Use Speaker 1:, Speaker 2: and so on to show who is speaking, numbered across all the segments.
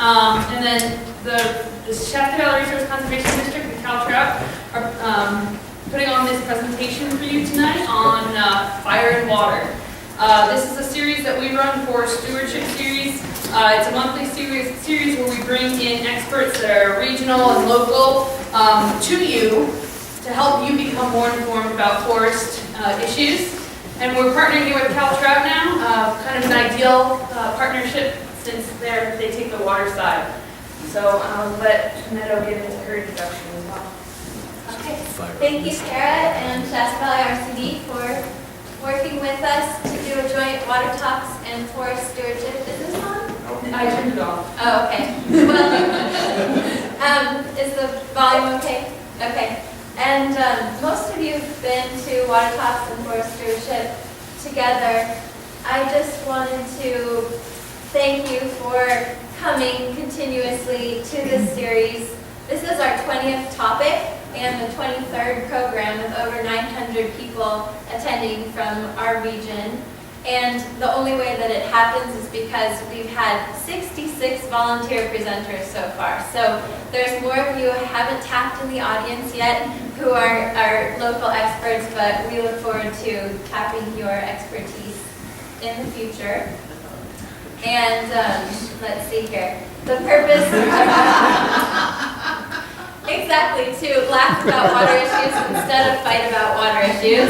Speaker 1: And then the Shasta Valley Resource Conservation District and CalTrout are putting on this presentation for you tonight on fire and water. This is a series that we run for Stewardship Series. It's a monthly series where we bring in experts that are regional and local to you to help you become more informed about forest issues. And we're partnering here with CalTrout now, kind of an ideal partnership since they take the water side. So I'll let Meadow get into her introduction as well.
Speaker 2: Okay. Thank you, Sarah and Shasta Valley RCD for working with us to do a joint water talks and forest stewardship. Is this on?
Speaker 1: I turned it off.
Speaker 2: Oh, okay. Well, is the volume okay? Okay. And most of you have been to water talks and forest stewardship together. I just wanted to thank you for coming continuously to this series. This is our 20th topic and the 23rd program with over 900 people attending from our region. And the only way that it happens is because we've had 66 volunteer presenters so far. So there's more of you who haven't tapped in the audience yet who are our local experts, but we look forward to tapping your expertise in the future. And let's see here. The purpose, exactly, to laugh about water issues instead of fight about water issues.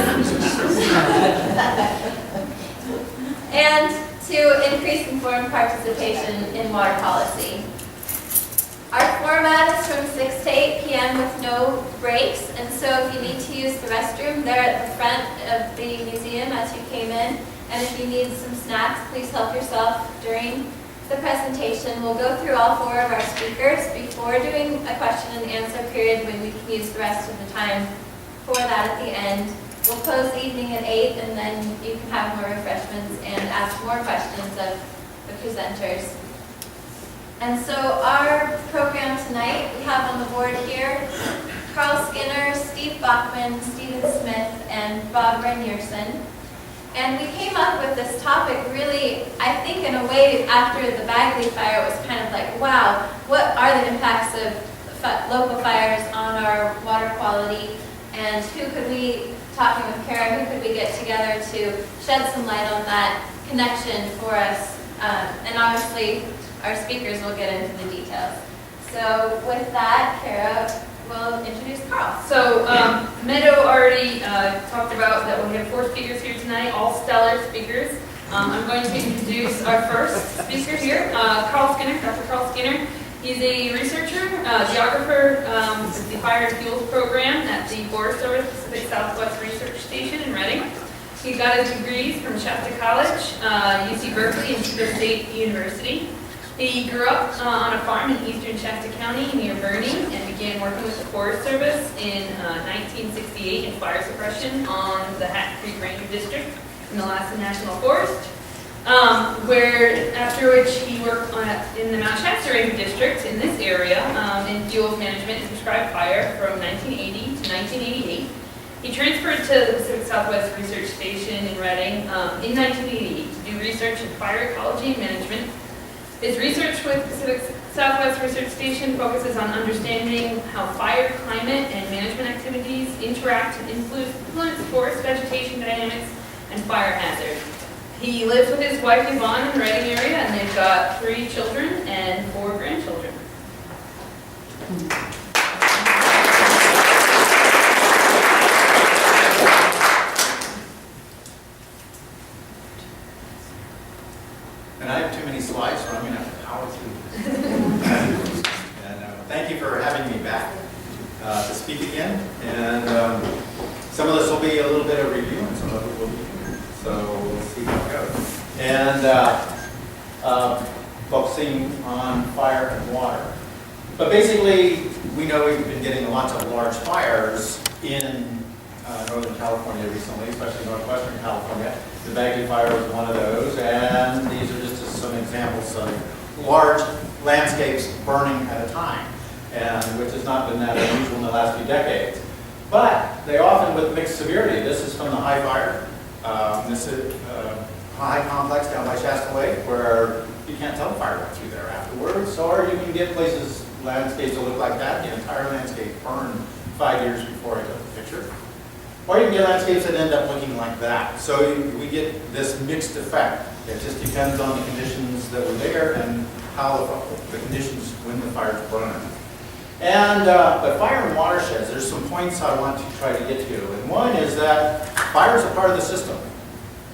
Speaker 2: And to increase informed participation in water policy. Our format is from 6 to 8 p.m. with no breaks, and so if you need to use the restroom, they're at the front of the museum as you came in. And if you need some snacks, please help yourself during the presentation. We'll go through all 4 of our speakers before doing a question and answer period when we can use the rest of the time for that at the end. We'll close the evening at 8, and then you can have more refreshments and ask more questions of the presenters. And so our program tonight, we have on the board here Carl Skinner, Steve Bachman, Stephen Smith, and Bob Renierson. And we came up with this topic really, I think in a way, after the Bagley fire, it was kind of like, wow, what are the impacts of local fires on our water quality? And who could we, talking with Kara, who could we get together to shed some light on that connection for us? And obviously, our speakers will get into the details. So with that, Kara will introduce Carl.
Speaker 1: So Meadow already talked about that we have 4 speakers here tonight, all stellar speakers. I'm going to introduce our first speaker here, Carl Skinner, Dr. Carl Skinner. He's a researcher, geographer with the Fire and Fuels Program at the Forest Service Pacific Southwest Research Station in Reading. He got his degrees from Shasta College, UC Berkeley, and Chico State University. He grew up on a farm in eastern Shasta County near Boerne and began working with the Forest Service in 1968 in fire suppression on the Hat Creek Ranger District in the Alaska National Forest, where after which he worked in the Mount Shasta Ranger District in this area in fuels management and prescribed fire from 1980 to 1988. He transferred to the Pacific Southwest Research Station in Reading in 1988 to do research in fire ecology and management. His research with Pacific Southwest Research Station focuses on understanding how fire, climate, and management activities interact and influence forest vegetation dynamics and fire hazard. He lives with his wife Yvonne in the Reading area, and they've got 3 children and 4 grandchildren.
Speaker 3: And I have too many slides, so I'm going to have to power through this. And thank you for having me back to speak again. And some of this will be a little bit of review, and some of it will be new. So we'll see how it goes. And focusing on fire and water. But basically, we know we've been getting lots of large fires in Northern California recently, especially Northwestern California. The Bagley fire was one of those, and these are just some examples of large landscapes burning at a time, and which has not been that unusual in the last few decades. But they often with mixed severity. This is from the High Fire. This is High Complex down by Shasta Lake, where you can't tell the fire went through there afterwards. Or you can get places, landscapes that look like that, the entire landscape burned 5 years before I took the picture. Or you can get landscapes that end up looking like that. So we get this mixed effect. It just depends on the conditions that were there and how the conditions when the fire's burning. And but fire and watersheds, there's some points I want to try to get to. And one is that fires are part of the system.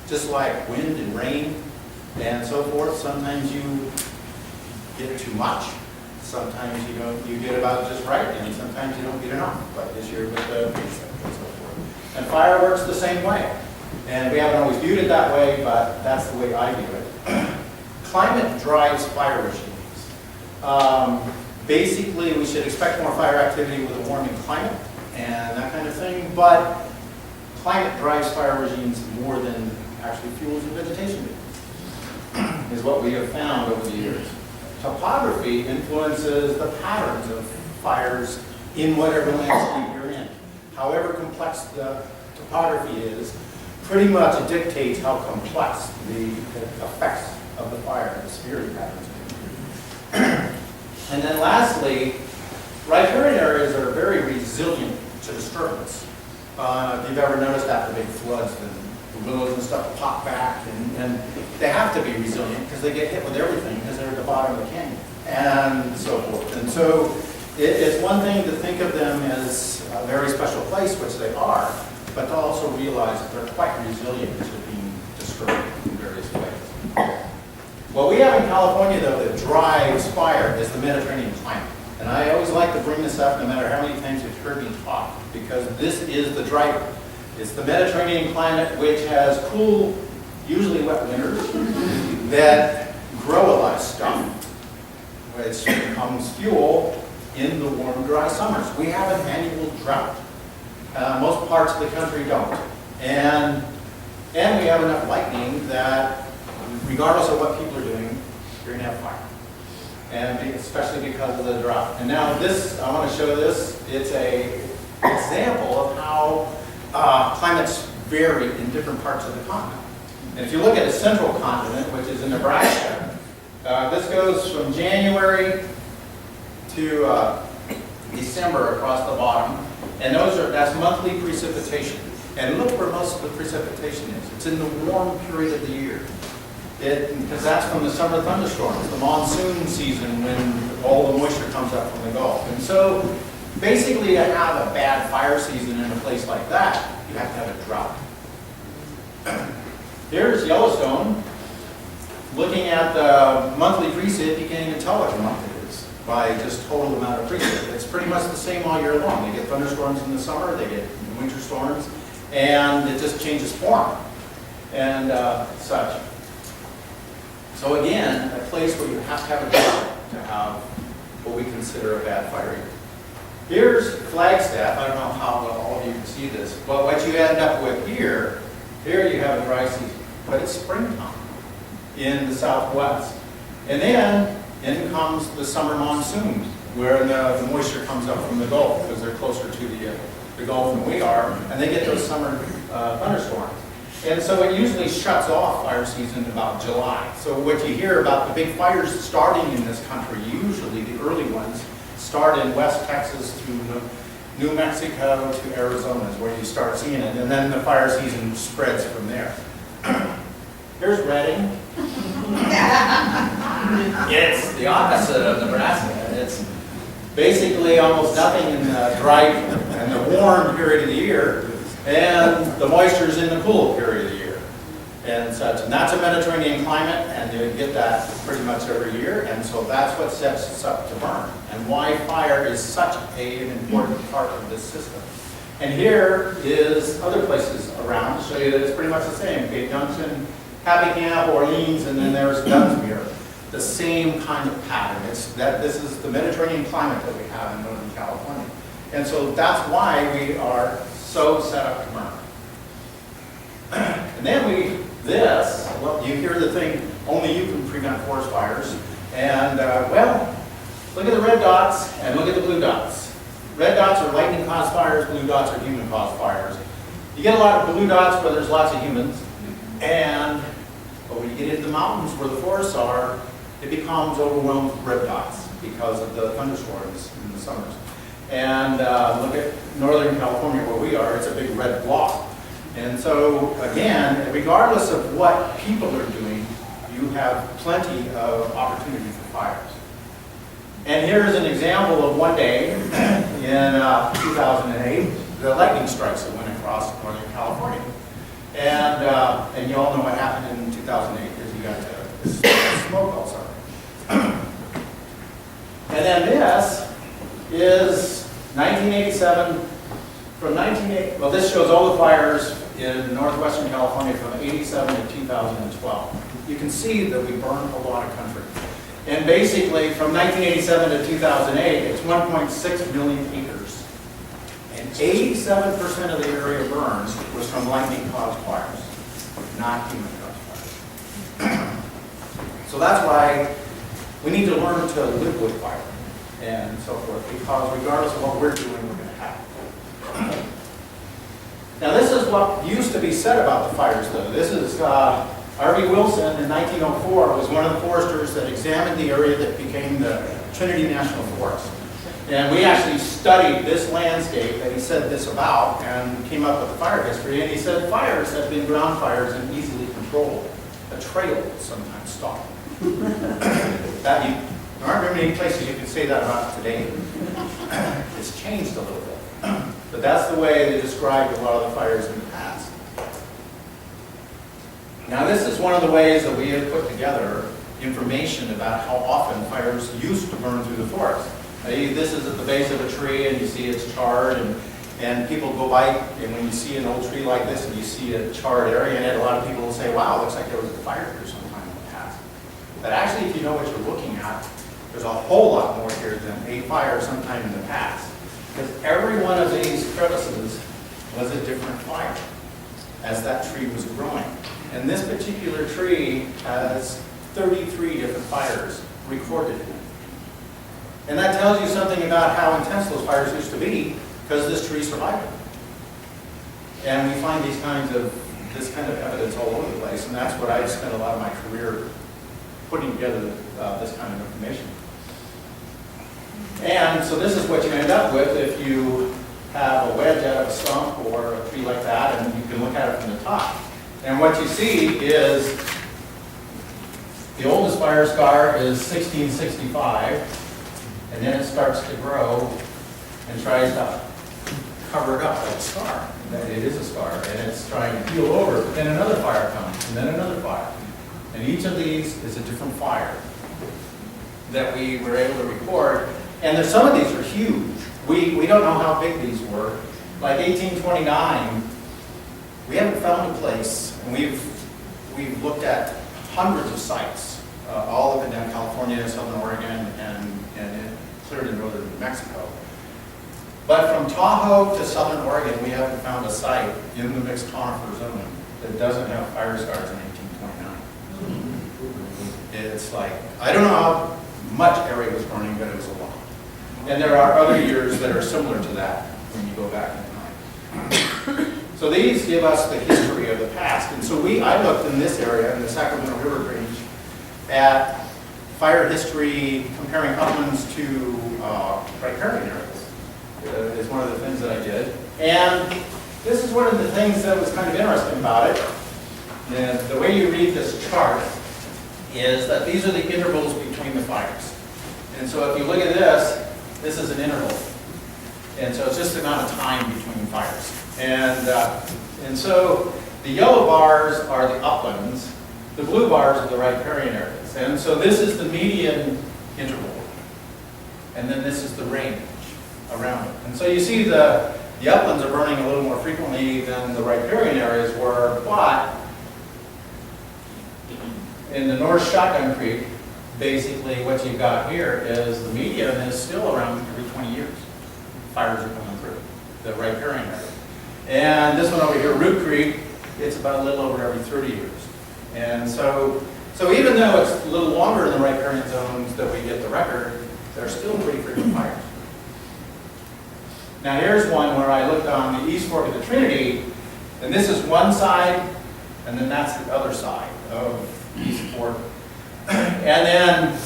Speaker 3: Just like wind and rain and so forth, sometimes you get too much. Sometimes you get about just right, and sometimes you don't get enough, like this year with the precip and so forth. And fire works the same way. And we haven't always viewed it that way, but that's the way I view it. Climate drives fire regimes. Basically, we should expect more fire activity with a warming climate and that kind of thing, but climate drives fire regimes more than actually fuels and vegetation is what we have found over the years. Topography influences the patterns of fires in whatever landscape you're in. However complex the topography is, pretty much it dictates how complex the effects of the fire, the severity patterns. And then lastly, riparian areas are very resilient to disturbance. If you've ever noticed after big floods, the willows and stuff pop back, and they have to be resilient because they get hit with everything because they're at the bottom of the canyon and so forth. And so it's one thing to think of them as a very special place, which they are, but to also realize that they're quite resilient to being disturbed in various ways. What we have in California, though, that drives fire is the Mediterranean climate. And I always like to bring this up no matter how many times you've heard me talk, because this is the driver. It's the Mediterranean climate, which has cool, usually wet winters, that grow a lot of stuff, which becomes fuel in the warm, dry summers. We have an annual drought. Most parts of the country don't. And we have enough lightning that regardless of what people are doing, you're going to have fire. And especially because of the drought. And now this, I want to show this. It's an example of how climates vary in different parts of the continent. And if you look at the central continent, which is in Nebraska, this goes from January to December across the bottom. And that's monthly precipitation. And look where most of the precipitation is. It's in the warm period of the year. Because that's from the summer thunderstorms, the monsoon season when all the moisture comes up from the Gulf. And so basically to have a bad fire season in a place like that, you have to have a drought. Here's Yellowstone. Looking at the monthly precip, you can't even tell what month it is by just total amount of precip. It's pretty much the same all year long. They get thunderstorms in the summer, they get winter storms, and it just changes form and such. So again, a place where you have to have a drought to have what we consider a bad fire year. Here's Flagstaff. I don't know how well all of you can see this, but what you end up with here you have a dry season, but it's springtime in the southwest. And then in comes the summer monsoons, where the moisture comes up from the Gulf, because they're closer to the Gulf than we are, and they get those summer thunderstorms. And so it usually shuts off fire season about July. So what you hear about the big fires starting in this country, usually the early ones, start in West Texas through New Mexico to Arizona is where you start seeing it. And then the fire season spreads from there. Here's Redding. It's the opposite of Nebraska. It's basically almost nothing in the dry and the warm period of the year, and the moisture is in the cool period of the year and such. And that's a Mediterranean climate, and you get that pretty much every year, and so that's what sets us up to burn, and why fire is such an important part of this system. And here is other places around to show you that it's pretty much the same. Cape Junction, Happy Camp, Orleans, and then there's Dunsmuir. The same kind of pattern. This is the Mediterranean climate that we have in Northern California. And so that's why we are so set up to burn. And then well, you hear the thing, only you can prevent forest fires. And well, look at the red dots and look at the blue dots. Red dots are lightning-caused fires, blue dots are human-caused fires. You get a lot of blue dots where there's lots of humans, but when you get into the mountains where the forests are, it becomes overwhelmed with red dots because of the thunderstorms in the summers. And look at Northern California where we are, it's a big red block. And so again, regardless of what people are doing, you have plenty of opportunity for fires. And here's an example of one day in 2008, the lightning strikes that went across Northern California. And you all know what happened in 2008, because you got smoke also. And then this is 1987, well, this shows all the fires in northwestern California from 87 to 2012. You can see that we burned a lot of country. And basically, from 1987 to 2008, it's 1.6 million acres. And 87% of the area burned was from lightning-caused fires, not human-caused fires. So that's why we need to learn to live with fire and so forth, because regardless of what we're doing, we're going to have it. Now, this is what used to be said about the fires, though. This is R.V. Wilson in 1904 was one of the foresters that examined the area that became the Trinity National Forest. And we actually studied this landscape that he said this about and came up with the fire history. And he said fires have been ground fires and easily controlled. A trail will sometimes stop. There aren't very many places you can say that about today. It's changed a little bit. But that's the way they described a lot of the fires in the past. Now, this is one of the ways that we have put together information about how often fires used to burn through the forest. This is at the base of a tree, and you see it's charred, and people go by, and when you see an old tree like this, and you see a charred area in it, a lot of people will say, wow, it looks like there was a fire here sometime in the past. But actually, if you know what you're looking at, there's a whole lot more here than a fire sometime in the past. Because every one of these crevices was a different fire as that tree was growing. And this particular tree has 33 different fires recorded in it. And that tells you something about how intense those fires used to be, because this tree survived it. And we find this kind of evidence all over the place, and that's what I've spent a lot of my career putting together this kind of information. And so this is what you end up with if you have a wedge out of a stump or a tree like that, and you can look at it from the top. And what you see is the oldest fire scar is 1665, and then it starts to grow and tries to cover it up like a scar. That it is a scar, and it's trying to heal over, but then another fire comes, and then another fire. And each of these is a different fire that we were able to record. And some of these are huge. We don't know how big these were. Like 1829, we haven't found a place, and we've looked at hundreds of sites, all up and down California, Southern Oregon, and clear to northern New Mexico. But from Tahoe to Southern Oregon, we haven't found a site in the mixed conifer zone that doesn't have fire scars in 1829. It's like, I don't know how much area was burning, but it was a lot. And there are other years that are similar to that when you go back in time. So these give us the history of the past. And so I looked in this area, in the Sacramento River Range, at fire history comparing uplands to riparian areas. Is one of the things that I did. And this is one of the things that was kind of interesting about it. And the way you read this chart is that these are the intervals between the fires. And so if you look at this is an interval. And so it's just the amount of time between fires. And so the yellow bars are the uplands, the blue bars are the riparian areas. And so this is the median interval. And then this is the range around it. And so you see the uplands are burning a little more frequently than the riparian areas were, but in the North Shotgun Creek, basically what you've got here is the median is still around every 20 years. Fires are coming through the riparian area. And this one over here, Root Creek, it's about a little over every 30 years. And so even though it's a little longer in the riparian zones that we get the record, they're still pretty frequent fires. Now here's one where I looked on the East Fork of the Trinity, and this is one side, and then that's the other side of East Fork. And then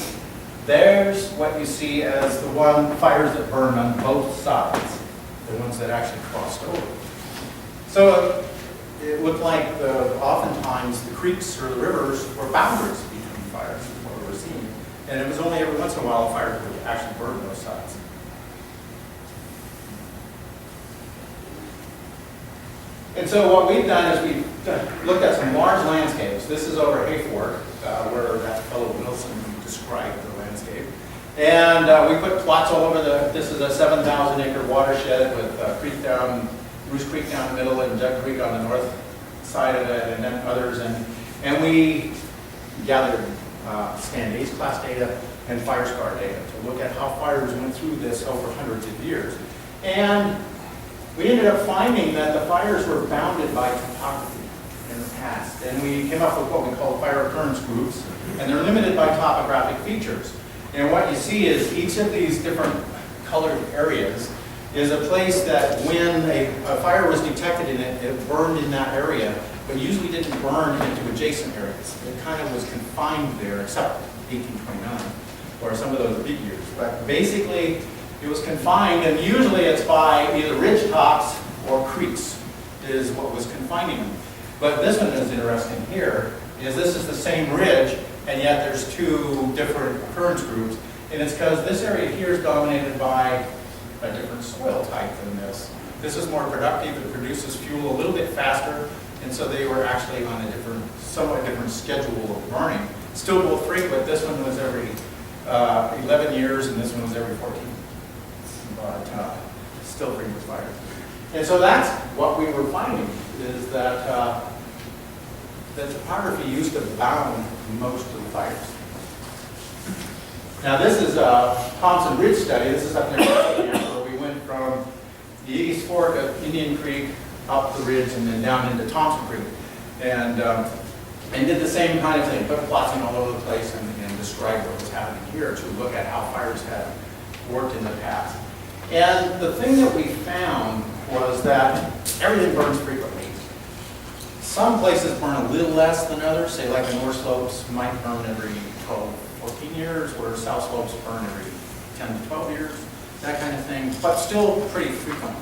Speaker 3: there's what you see as the fires that burned on both sides, the ones that actually crossed over. So it looked like oftentimes the creeks or the rivers were boundaries between fires, is what we were seeing. And it was only every once in a while a fire would actually burn both sides. And so what we've done is we've looked at some large landscapes. This is over Hayfork, where that fellow Wilson described the landscape. And we put plots all over this is a 7,000 acre watershed with Bruce Creek down the middle and Jug Creek on the north side of it, and then others. And we gathered stand A's class data and fire scar data to look at how fires went through this over hundreds of years. And we ended up finding that the fires were bounded by topography in the past. And we came up with what we call fire occurrence groups, and they're limited by topographic features. And what you see is each of these different colored areas is a place that when a fire was detected in it, it burned in that area, but usually didn't burn into adjacent areas. It kind of was confined there, except 1829, or some of those big years. But basically, it was confined, and usually it's by either ridge tops or creeks is what was confining them. But this one is interesting here, is this is the same ridge, and yet there's two different occurrence groups. And it's because this area here is dominated by a different soil type than this. This is more productive, it produces fuel a little bit faster, and so they were actually on a somewhat different schedule of burning. Still both frequent, this one was every 11 years, and this one was every 14. But still frequent fires. And so that's what we were finding, is that the topography used to bound most of the fires. Now this is a Thompson Ridge study. This is up near where we went from the east fork of Indian Creek up the ridge and then down into Thompson Creek. And did the same kind of thing, put plots in all over the place and described what was happening here to look at how fires had worked in the past. And the thing that we found was that everything burns frequently. Some places burn a little less than others, say like the North Slopes might burn every 12, 14 years, where South Slopes burn every 10 to 12 years, that kind of thing, but still pretty frequent.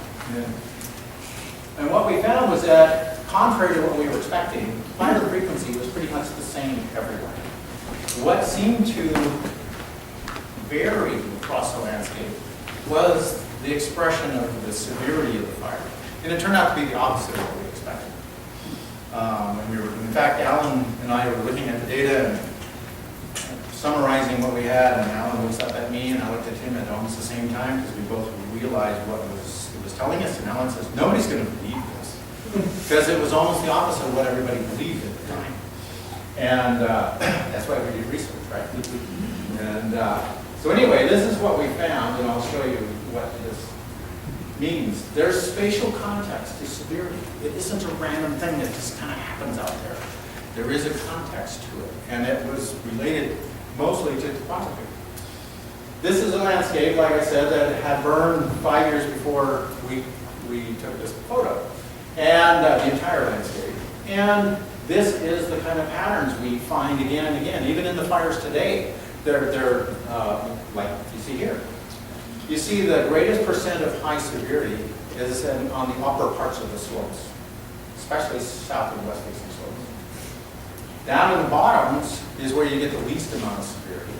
Speaker 3: And what we found was that, contrary to what we were expecting, fire frequency was pretty much the same everywhere. What seemed to vary across the landscape was the expression of the severity of the fire. And it turned out to be the opposite of what we expected. In fact, Alan and I were looking at the data and summarizing what we had, and Alan looks up at me and I looked at him at almost the same time because we both realized what it was telling us. And Alan says, nobody's going to believe this. Because it was almost the opposite of what everybody believed at the time. And that's why we did research, right? And so anyway, this is what we found, and I'll show you what this means. There's spatial context to severity. It isn't a random thing that just kind of happens out there. There is a context to it, and it was related mostly to topography. This is a landscape, like I said, that had burned 5 years before we took this photo, and the entire landscape. And this is the kind of patterns we find again and again, even in the fires today. They're like you see here. You see the greatest percent of high severity is on the upper parts of the slopes, especially south and west facing slopes. Down in the bottoms is where you get the least amount of severity.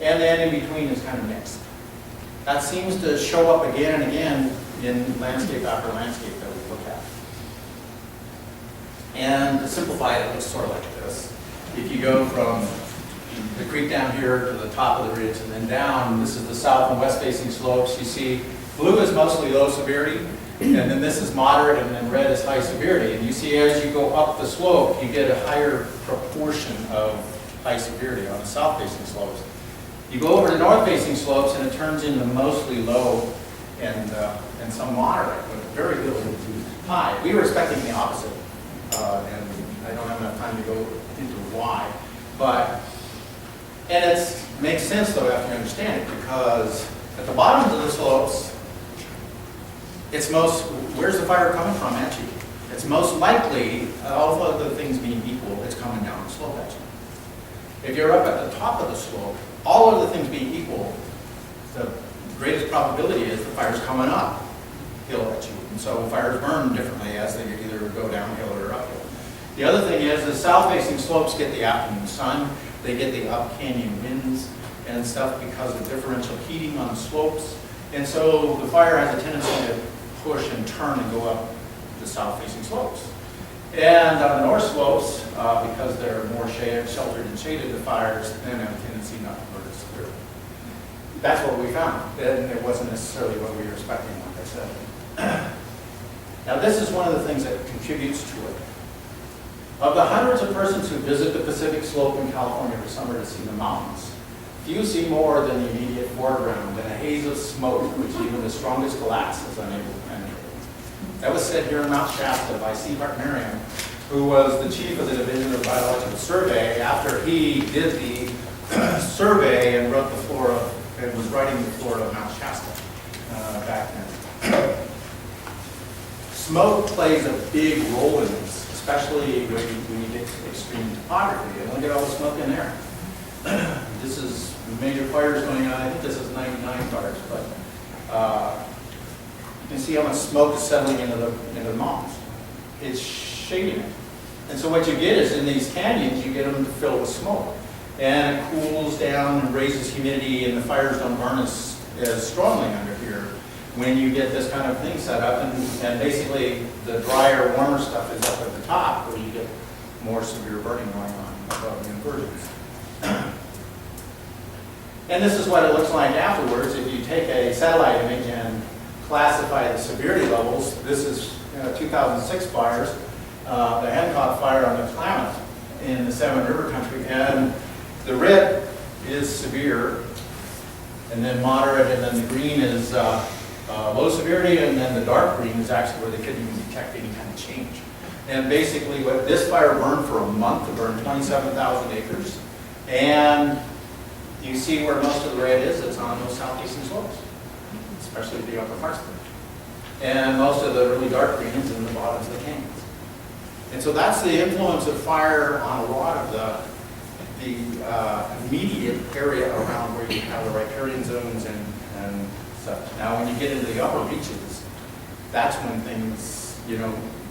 Speaker 3: And then in between is kind of mixed. That seems to show up again and again in landscape after landscape that we look at. And to simplify it, it looks sort of like this. If you go from the creek down here to the top of the ridge and then down, this is the south and west facing slopes. You see blue is mostly low severity, and then this is moderate, and then red is high severity. And you see as you go up the slope, you get a higher proportion of high severity on the south facing slopes. You go over to north facing slopes and it turns into mostly low and some moderate, but very little high. We were expecting the opposite, and I don't have enough time to go into why. And it makes sense though after you understand it, because at the bottom of the slopes, where's the fire coming from at you? It's most likely, all other things being equal, it's coming down the slope at you. If you're up at the top of the slope, all other things being equal, the greatest probability is the fire's coming uphill at you. And so fires burn differently as they either go downhill or uphill. The other thing is the south-facing slopes get the afternoon sun, they get the up canyon winds and stuff because of differential heating on the slopes. And so the fire has a tendency to push and turn and go up the south-facing slopes. And on the north slopes, because they're more sheltered and shaded, the fires then have a tendency not to burn as severely. That's what we found, and it wasn't necessarily what we were expecting, like I said. Now this is one of the things that contributes to it. Of the hundreds of persons who visit the Pacific Slope in California every summer to see the mountains, few see more than the immediate foreground and a haze of smoke which even the strongest glass is unable to penetrate. That was said here in Mount Shasta by C. Hart Merriam, who was the chief of the Division of Biological Survey after he did the survey and wrote the flora, and was writing the flora of Mount Shasta back then. Smoke plays a big role in this, especially when you get to extreme topography. And look at all the smoke in there. This is major fires going on. I think this is 99 fires, but you can see how much smoke is settling into the mountains. It's shading it. And so what you get is in these canyons, you get them to fill with smoke. And it cools down and raises humidity, and the fires don't burn as strongly under here when you get this kind of thing set up. And basically, the drier, warmer stuff is up at the top where you get more severe burning going on above the inversions. And this is what it looks like afterwards. If you take a satellite image and classify the severity levels, this is 2006 fires, the Hancock fire on the Klamath in the Salmon River country, and the red is severe, and then moderate, and then the green is low severity, and then the dark green is actually where they couldn't even detect any kind of change. And basically, what this fire burned for a month, it burned 27,000 acres, and you see where most of the red is. It's on those southeastern slopes, especially the upper parts of it. And most of the really dark green is in the bottoms of the canyons. And so that's the influence of fire on a lot of the immediate area around where you have the riparian zones and such. Now, when you get into the upper reaches, that's when things,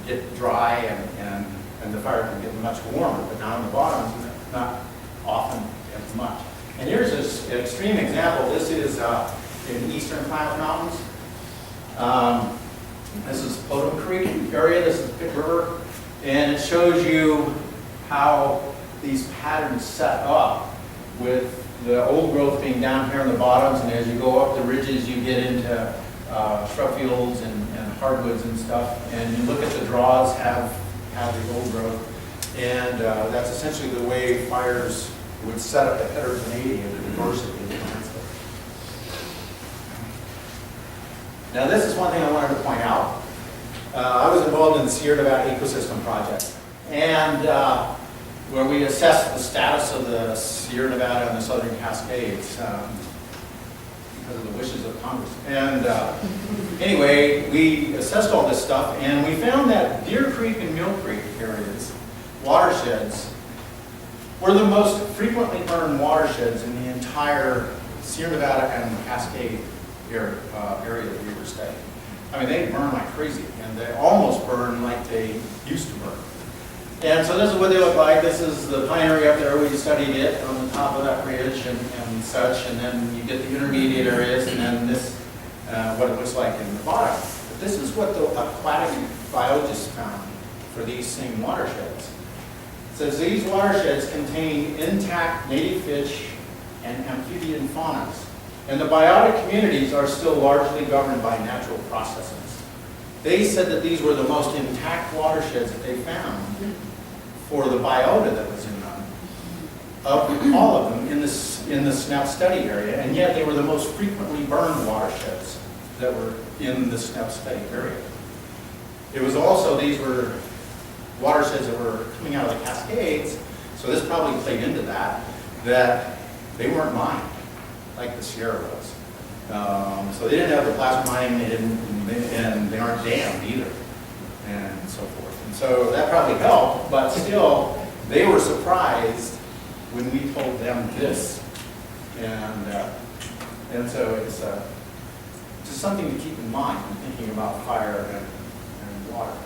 Speaker 3: get dry and the fire can get much warmer. But down in the bottoms, not often as much. And here's this extreme example. This is in eastern Klamath Mountains. This is Potom Creek area. This is Pitt River. And it shows you how these patterns set up with the old growth being down here in the bottoms, and as you go up the ridges, you get into shrub fields and hardwoods and stuff. And you look at the draws have the old growth, and that's essentially the way fires would set up the heterogeneity of the diversity of the landscape. Now, this is one thing I wanted to point out. I was involved in the Sierra Nevada Ecosystem Project, and where we assessed the status of the Sierra Nevada and the Southern Cascades because of the wishes of Congress. And anyway, we assessed all this stuff, and we found that Deer Creek and Mill Creek areas, watersheds, were the most frequently burned watersheds in the entire Sierra Nevada and Cascade area that we were studying. I mean, they burn like crazy, and they almost burn like they used to burn. And so this is what they look like. This is the pine area up there. We studied it on the top of that ridge and such, and then you get the intermediate areas, and then this, what it looks like in the bottom. But this is what the aquatic biologists found for these same watersheds. It says these watersheds contain intact native fish and amphibian faunas, and the biotic communities are still largely governed by natural processes. They said that these were the most intact watersheds that they found for the biota that was in them, of all of them in the SNEP study area, and yet they were the most frequently burned watersheds that were in the SNEP study area. It was also, these were watersheds that were coming out of the Cascades, so this probably played into that they weren't mined like the Sierra was. So they didn't have the plasma mining, and they aren't dammed either, and so forth. And so that probably helped, but still, they were surprised when we told them this. And so it's just something to keep in mind when thinking about fire and water.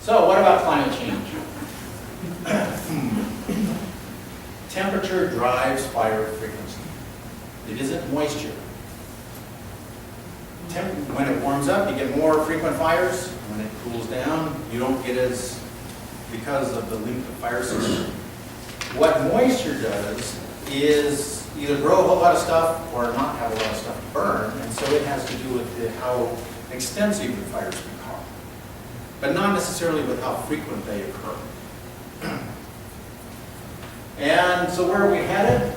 Speaker 3: So what about climate change? Temperature drives fire frequency. It isn't moisture. When it warms up, you get more frequent fires. When it cools down, you don't get as, because of the length of fire season. What moisture does is either grow a whole lot of stuff or not have a lot of stuff to burn, and so it has to do with how extensive the fires become, but not necessarily with how frequent they occur. And so where are we headed?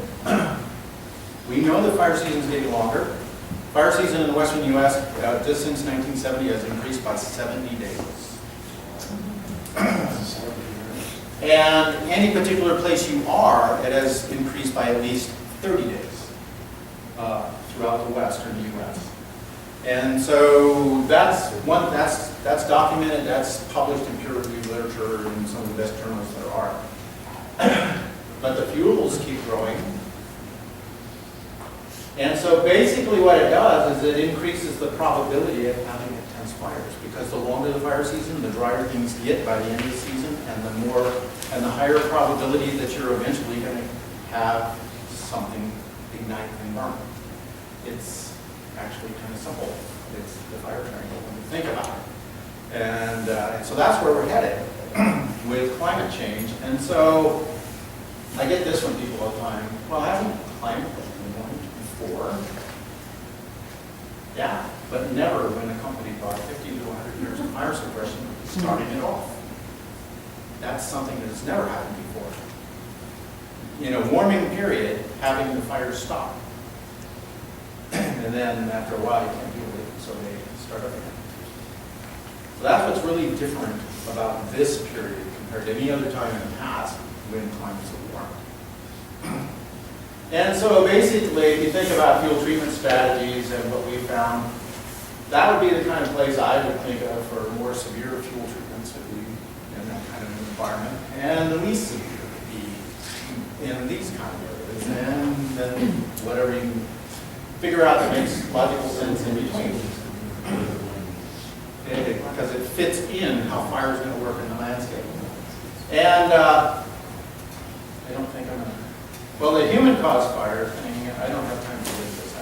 Speaker 3: We know the fire season is getting longer. Fire season in the western U.S. Just since 1970 has increased by 70 days. And any particular place you are, it has increased by at least 30 days throughout the western U.S. And so that's documented, that's published in peer-reviewed literature in some of the best journals there are. But the fuels keep growing. And so basically what it does is it increases the probability of having intense fires, because the longer the fire season, the drier things get by the end of the season, and the higher probability that you're eventually going to have something ignite and burn. It's actually kind of simple. It's the fire triangle when you think about it. And so that's where we're headed with climate change. And so I get this from people all the time. Well, hasn't climate been warming before? Yeah, but never when accompanied by 50 to 100 years of fire suppression starting it off. That's something that's never happened before. In a warming period, having the fires stop. And then after a while, you can't deal with it, so they start up again. So that's what's really different about this period compared to any other time in the past when climates are warm. And so basically, if you think about fuel treatment strategies and what we found, that would be the kind of place I would think of for more severe fuel treatments that we in that kind of environment. And the least severe would be in these kind of areas. And then whatever you can figure out that makes logical sense in between. Because it fits in how fire is going to work in the landscape. And I don't think I'm going to... Well, the human-caused fire thing, I don't have time to read this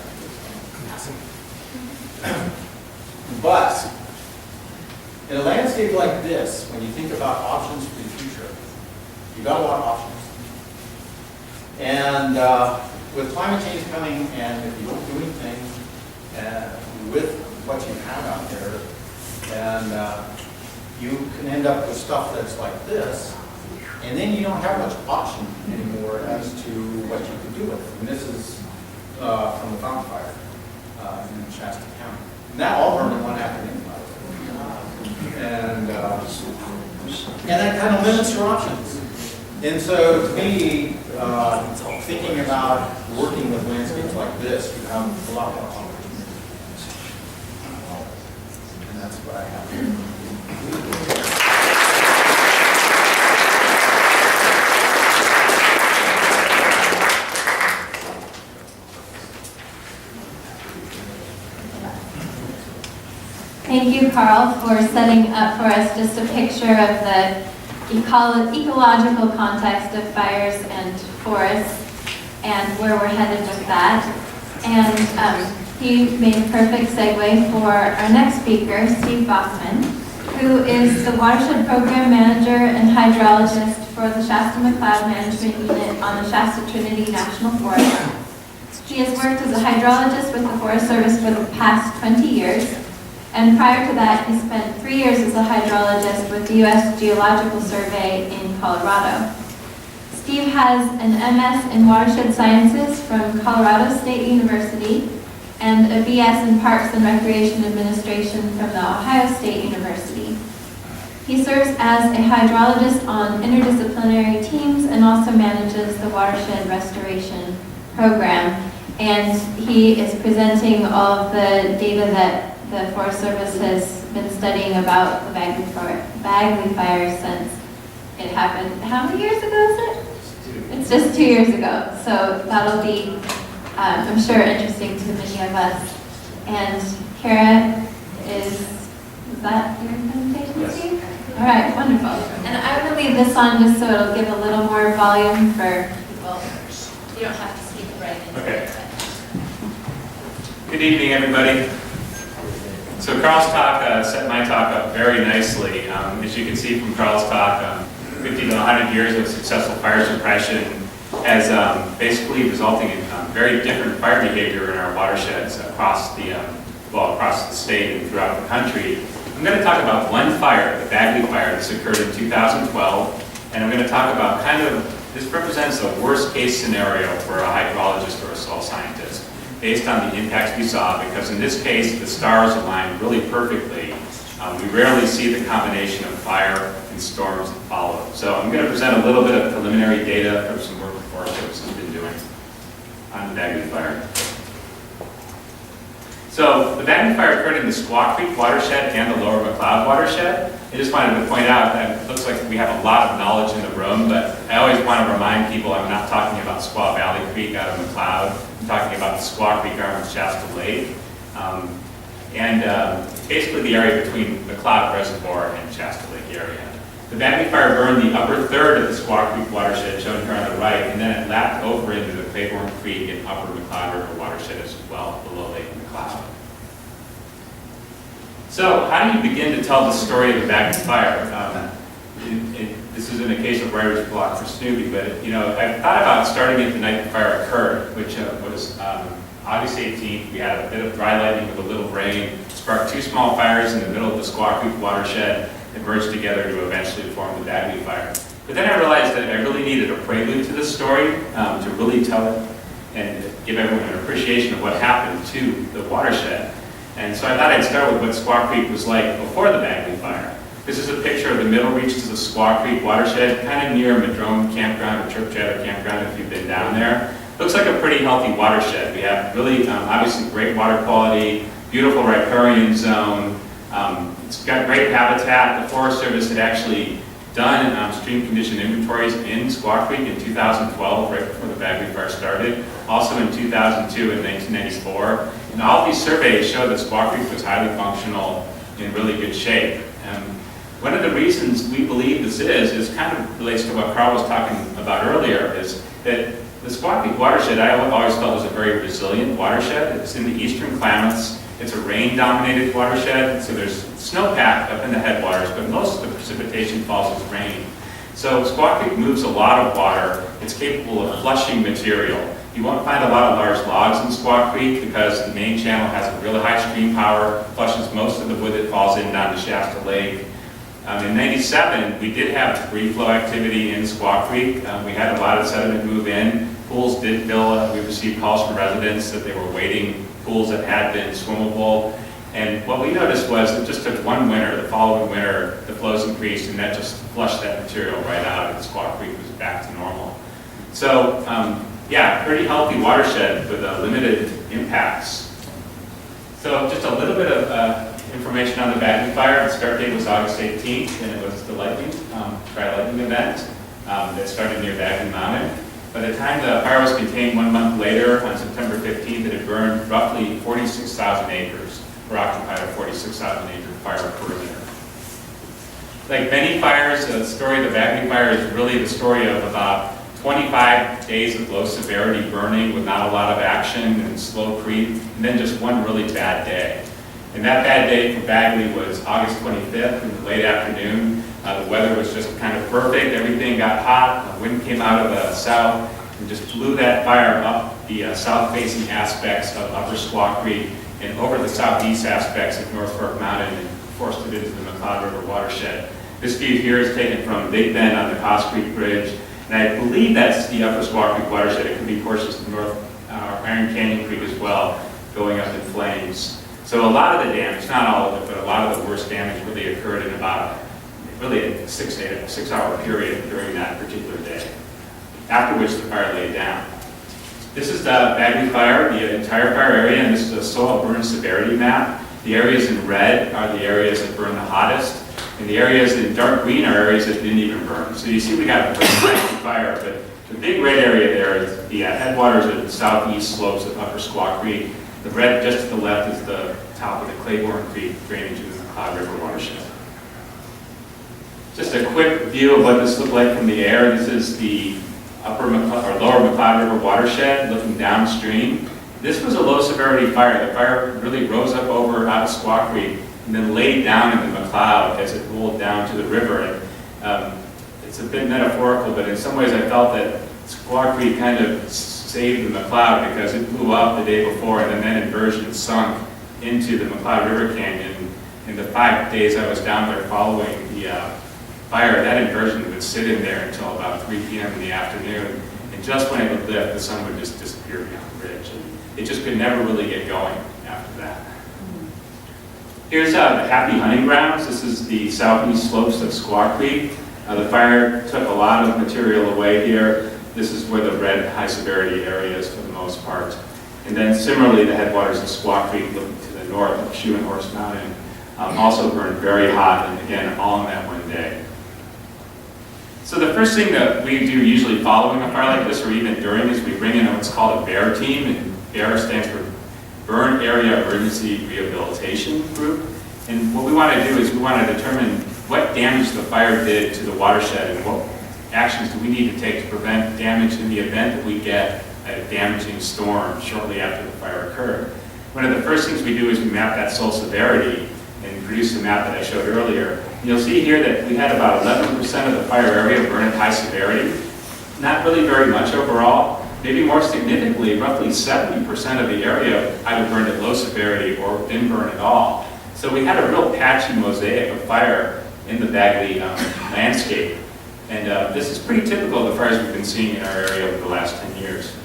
Speaker 3: actually. But in a landscape like this, when you think about options for the future, you've got a lot of options. And with climate change coming, and if you don't do anything with what you have out there, and you can end up with stuff that's like this, and then you don't have much option anymore as to what you can do with it. And this is from the fountain fire in Shasta County. And that all burned in one afternoon, by the way. And that kind of limits your options. And so to me, thinking about working with landscapes like this, you have a lot more opportunities. And that's what I have here.
Speaker 2: Thank you, Carl, for setting up for us just a picture of the ecological context of fires and forests and where we're headed with that. And he made a perfect segue for our next speaker, Steve Bachman, who is the Watershed Program Manager and Hydrologist for the Shasta McCloud Management Unit on the Shasta Trinity National Forest. She has worked as a hydrologist with the Forest Service for the past 20 years. And prior to that, he spent 3 years as a hydrologist with the U.S. Geological Survey in Colorado. Steve has an MS in Watershed Sciences from Colorado State University and a BS in Parks and Recreation Administration from the Ohio State University. He serves as a hydrologist on interdisciplinary teams and also manages the Watershed Restoration Program. And he is presenting all of the data that the Forest Service has been studying about the Bagley Fire since it happened. How many years ago is it? It's just 2 years ago, so that'll be, I'm sure, interesting to many of us. And Kara, is that your presentation?
Speaker 4: Yes.
Speaker 2: Too? All right, wonderful. And I'm going to leave this on just so it'll give a little more volume for people. You don't have to speak right into
Speaker 4: Okay.
Speaker 2: it.
Speaker 4: Good evening, everybody. So Carl's talk set my talk up very nicely. As you can see from Carl's talk, 50 to 100 years of successful fire suppression has basically resulting in very different fire behavior in our watersheds across the state and throughout the country. I'm going to talk about one fire, the Bagley fire, that's occurred in 2012, and I'm going to talk about this represents the worst case scenario for a hydrologist or a soil scientist, based on the impacts we saw, because in this case, the stars aligned really perfectly. We rarely see the combination of fire and storms that follow. So I'm going to present a little bit of preliminary data from some work Forest Service has been doing on the Bagley fire. So the Bagley fire occurred in the Siskiyou Creek watershed and the Lower McLeod watershed. I just wanted to point out that it looks like we have a lot of knowledge in the room, but I always want to remind people I'm not talking about Siskiyou Valley Creek out of McLeod. I'm talking about the Siskiyou Creek arm of Shasta Lake, basically the area between McLeod Reservoir and Shasta Lake area. The Bagley fire burned the upper third of the Siskiyou Creek watershed, shown here on the right, and then it lapped over into the Claiborne Creek and upper McLeod River watershed as well, below Lake McLeod. So how do you begin to tell the story of the Bagley fire? This isn't a case of writer's block for Snoopy, but I thought about starting it the night the fire occurred, which was August 18th. We had a bit of dry lightning with a little rain, sparked two small fires in the middle of the Siskiyou Creek watershed that merged together to eventually form the Bagley fire. But then I realized that I really needed a prelude to this story to really tell it and give everyone an appreciation of what happened to the watershed. And so I thought I'd start with what Siskiyou Creek was like before the Bagley fire. This is a picture of the middle reaches of the Siskiyou Creek watershed, kind of near Madrone Campground or Chirpchatter Campground if you've been down there. Looks like a pretty healthy watershed. We have really, obviously, great water quality, beautiful riparian zone. It's got great habitat. The Forest Service had actually done stream condition inventories in Siskiyou Creek in 2012, right before the Bagley fire started. Also in 2002 and 1994. And all of these surveys show that Siskiyou Creek was highly functional in really good shape. One of the reasons we believe this is kind of relates to what Carl was talking about earlier, is that the Siskiyou Creek watershed, I always felt, was a very resilient watershed. It's in the eastern Klamath. It's a rain-dominated watershed, so there's snowpack up in the headwaters, but most of the precipitation falls as rain. So Siskiyou Creek moves a lot of water. It's capable of flushing material. You won't find a lot of large logs in Siskiyou Creek because the main channel has a really high stream power, flushes most of the wood that falls in down to Shasta Lake. In '97, we did have debris flow activity in Siskiyou Creek. We had a lot of sediment move in. Pools did fill. We received calls from residents that they were waiting pools that had been swimmable. And what we noticed was it just took one winter, the following winter, the flows increased, and that just flushed that material right out, and Siskiyou Creek was back to normal. So, yeah, pretty healthy watershed with limited impacts. So just a little bit of information on the Bagley fire. The start date was August 18th, and it was the dry lightning event that started near Bagley Mountain. By the time the fire was contained 1 month later, on September 15th, it had burned roughly 46,000 acres, or occupied a 46,000 acre fire perimeter. Like many fires, the story of the Bagley fire is really the story of about 25 days of low severity burning with not a lot of action and slow creep, and then just one really bad day. And that bad day for Bagley was August 25th in the late afternoon. The weather was just kind of perfect. Everything got hot. The wind came out of the south and just blew that fire up the south-facing aspects of Upper Siskiyou Creek and over the southeast aspects of North Fork Mountain and forced it into the McLeod River watershed. This view here is taken from Big Bend on the Cos Creek Bridge. And I believe that's the Upper Siskiyou Creek watershed. It could be portions of North Iron Canyon Creek as well, going up in flames. So a lot of the damage, not all of it, but a lot of the worst damage really occurred in about a 6-hour period during that particular day, after which the fire laid down. This is the Bagley fire, the entire fire area, and this is a soil burn severity map. The areas in red are the areas that burn the hottest, and the areas in dark green are areas that didn't even burn. So you see we got a pretty nasty fire, but The big red area there is the headwaters of the southeast slopes of Upper Squaw Creek. The red just to the left is the top of the Claiborne Creek drainage into the McLeod River watershed. Just a quick view of what this looked like from the air. This is the lower McLeod River watershed looking downstream. This was a low severity fire. The fire really rose up over out of Squaw Creek and then laid down in the McLeod as it rolled down to the river. And it's a bit metaphorical, but in some ways I felt that Squaw Creek kind of saved the McLeod because it blew up the day before and then inversion sunk into the McLeod River Canyon. In the 5 days I was down there following the fire, that inversion would sit in there until about 3 p.m. in the afternoon. And just when it would lift, the sun would just disappear beyond the ridge. And it just could never really get going after that. Here's the happy hunting grounds. This is the southeast slopes of Squaw Creek. The fire took a lot of material away here. This is where the red high severity area is for the most part. And then similarly, the headwaters of Squaw Creek looking to the north of Shoe and Horse Mountain also burned very hot, and again, all in that one day. So the first thing that we do usually following a fire like this, or even during, is we bring in what's called a BEAR team, and BEAR stands for Burn Area Emergency Rehabilitation Group. And what we want to do is we want to determine what damage the fire did to the watershed and what actions do we need to take to prevent damage in the event that we get a damaging storm shortly after the fire occurred. One of the first things we do is we map that soil severity and produce the map that I showed earlier. And you'll see here that we had about 11% of the fire area burn at high severity. Not really very much overall. Maybe more significantly, roughly 70% of the area either burned at low severity or didn't burn at all. So we had a real patchy mosaic of fire in the Bagley landscape. And this is pretty typical of the fires we've been seeing in our area over the last 10 years.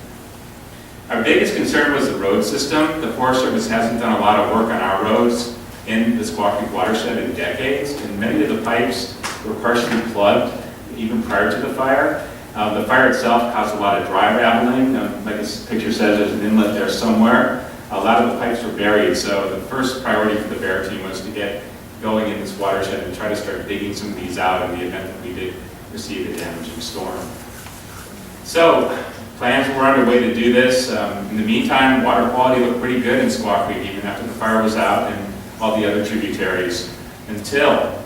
Speaker 4: Our biggest concern was the road system. The Forest Service hasn't done a lot of work on our roads in the Squaw Creek watershed in decades, and many of the pipes were partially plugged even prior to the fire. The fire itself caused a lot of dry rattling. Like this picture says, there's an inlet there somewhere. A lot of the pipes were buried, so the first priority for the BEAR team was to get going in this watershed and try to start digging some of these out in the event that we did receive a damaging storm. So plans were underway to do this. In the meantime, water quality looked pretty good in Squaw Creek, even after the fire was out and all the other tributaries, until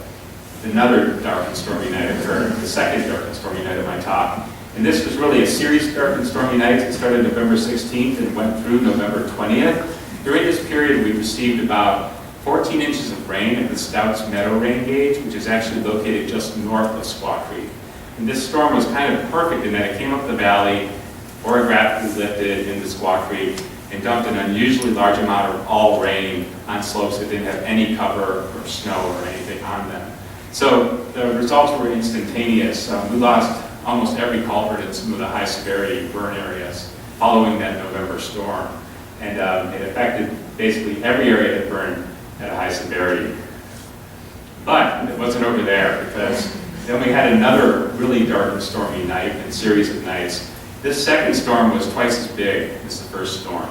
Speaker 4: another dark and stormy night occurred, the second dark and stormy night at my talk. And this was really a series of dark and stormy nights. It started November 16th and went through November 20th. During this period, we received about 14 inches of rain at the Stouts Meadow rain gauge, which is actually located just north of Squaw Creek. And this storm was kind of perfect in that it came up the valley, orographically lifted into Squaw Creek, and dumped an unusually large amount of all rain on slopes that didn't have any cover or snow or anything on them. So the results were instantaneous. We lost almost every culvert in some of the high severity burn areas following that November storm. And it affected basically every area that burned at a high severity. But it wasn't over there, because then we had another really dark and stormy night and series of nights. This second storm was twice as big as the first storm.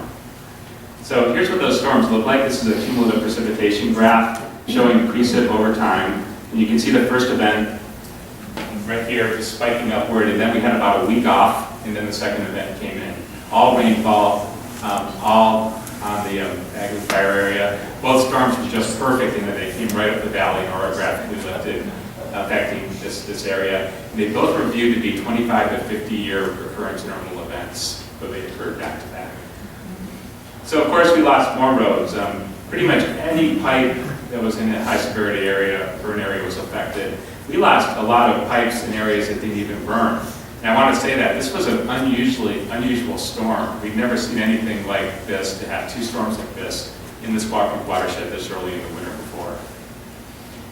Speaker 4: So here's what those storms look like. This is a cumulative precipitation graph showing precip over time. And you can see the first event right here is spiking upward, and then we had about a week off, and then the second event came in. All rainfall, all on the Bagley fire area. Both storms were just perfect in that they came right up the valley and orographically lifted, affecting this area. And they both were viewed to be 25 to 50 year recurrent interval events, but they occurred back to back. So of course we lost more roads. Pretty much any pipe that was in a high severity area, burn area, was affected. We lost a lot of pipes in areas that didn't even burn. And I want to say that this was an unusual storm. We've never seen anything like this, to have two storms like this in the Squaw Creek watershed this early in the winter before.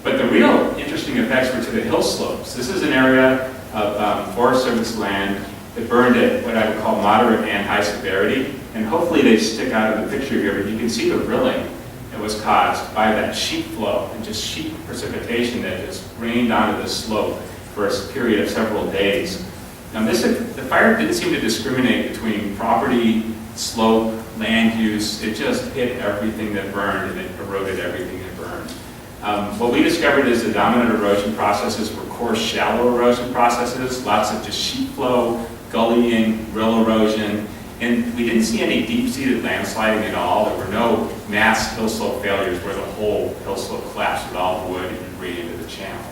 Speaker 4: But the real interesting effects were to the hill slopes. This is an area of Forest Service land that burned at what I would call moderate and high severity. And hopefully they stick out of the picture here, but you can see the rilling that was caused by that sheet flow and just sheet precipitation that just rained onto the slope for a period of several days. Now the fire didn't seem to discriminate between property, slope, land use. It just hit everything that burned, and it eroded everything that burned. What we discovered is the dominant erosion processes were coarse, shallow erosion processes, lots of just sheet flow, gullying, rill erosion, and we didn't see any deep-seated landsliding at all. There were no mass hill slope failures where the whole hill slope collapsed with all the wood and debris into the channel.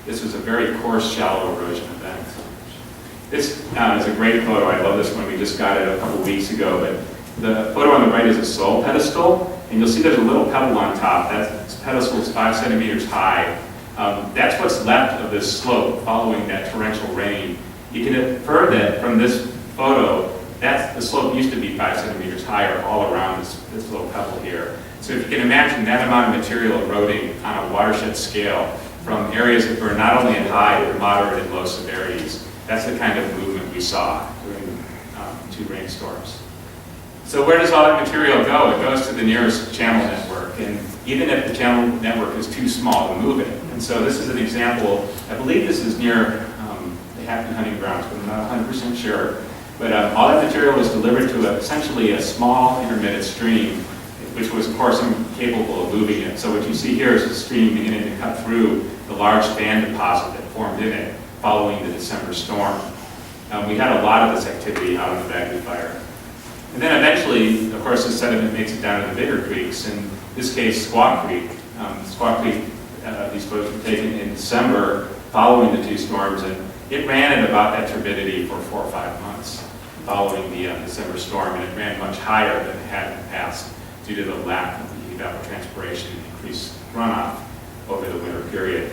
Speaker 4: This was a very coarse, shallow erosion event. This is a great photo. I love this one. We just got it a couple weeks ago. But the photo on the right is a soil pedestal, and you'll see there's a little pebble on top. That pedestal is 5 centimeters high. That's what's left of this slope following that torrential rain. You can infer that from this photo, the slope used to be 5 centimeters higher all around this little pebble here. So if you can imagine that amount of material eroding on a watershed scale from areas that were not only at high, but moderate and low severities, that's the kind of movement we saw during 2 rainstorms. So where does all that material go? It goes to the nearest channel network, and even if the channel network is too small to move it. And so this is an example, I believe this is near the Hackney hunting grounds, but I'm not 100% sure. But all that material was delivered to essentially a small intermittent stream, which was, of course, incapable of moving it. So what you see here is a stream beginning to cut through the large fan deposit that formed in it following the December storm. We had a lot of this activity out on the Bagley Fire. And then eventually, of course, the sediment makes it down to the bigger creeks. In this case, Squaw Creek. Squaw Creek, these photos were taken in December following the 2 storms, and it ran at about that turbidity for 4 or 5 months following the December storm, and it ran much higher than it had in the past due to the lack of the evapotranspiration and increased runoff over the winter period.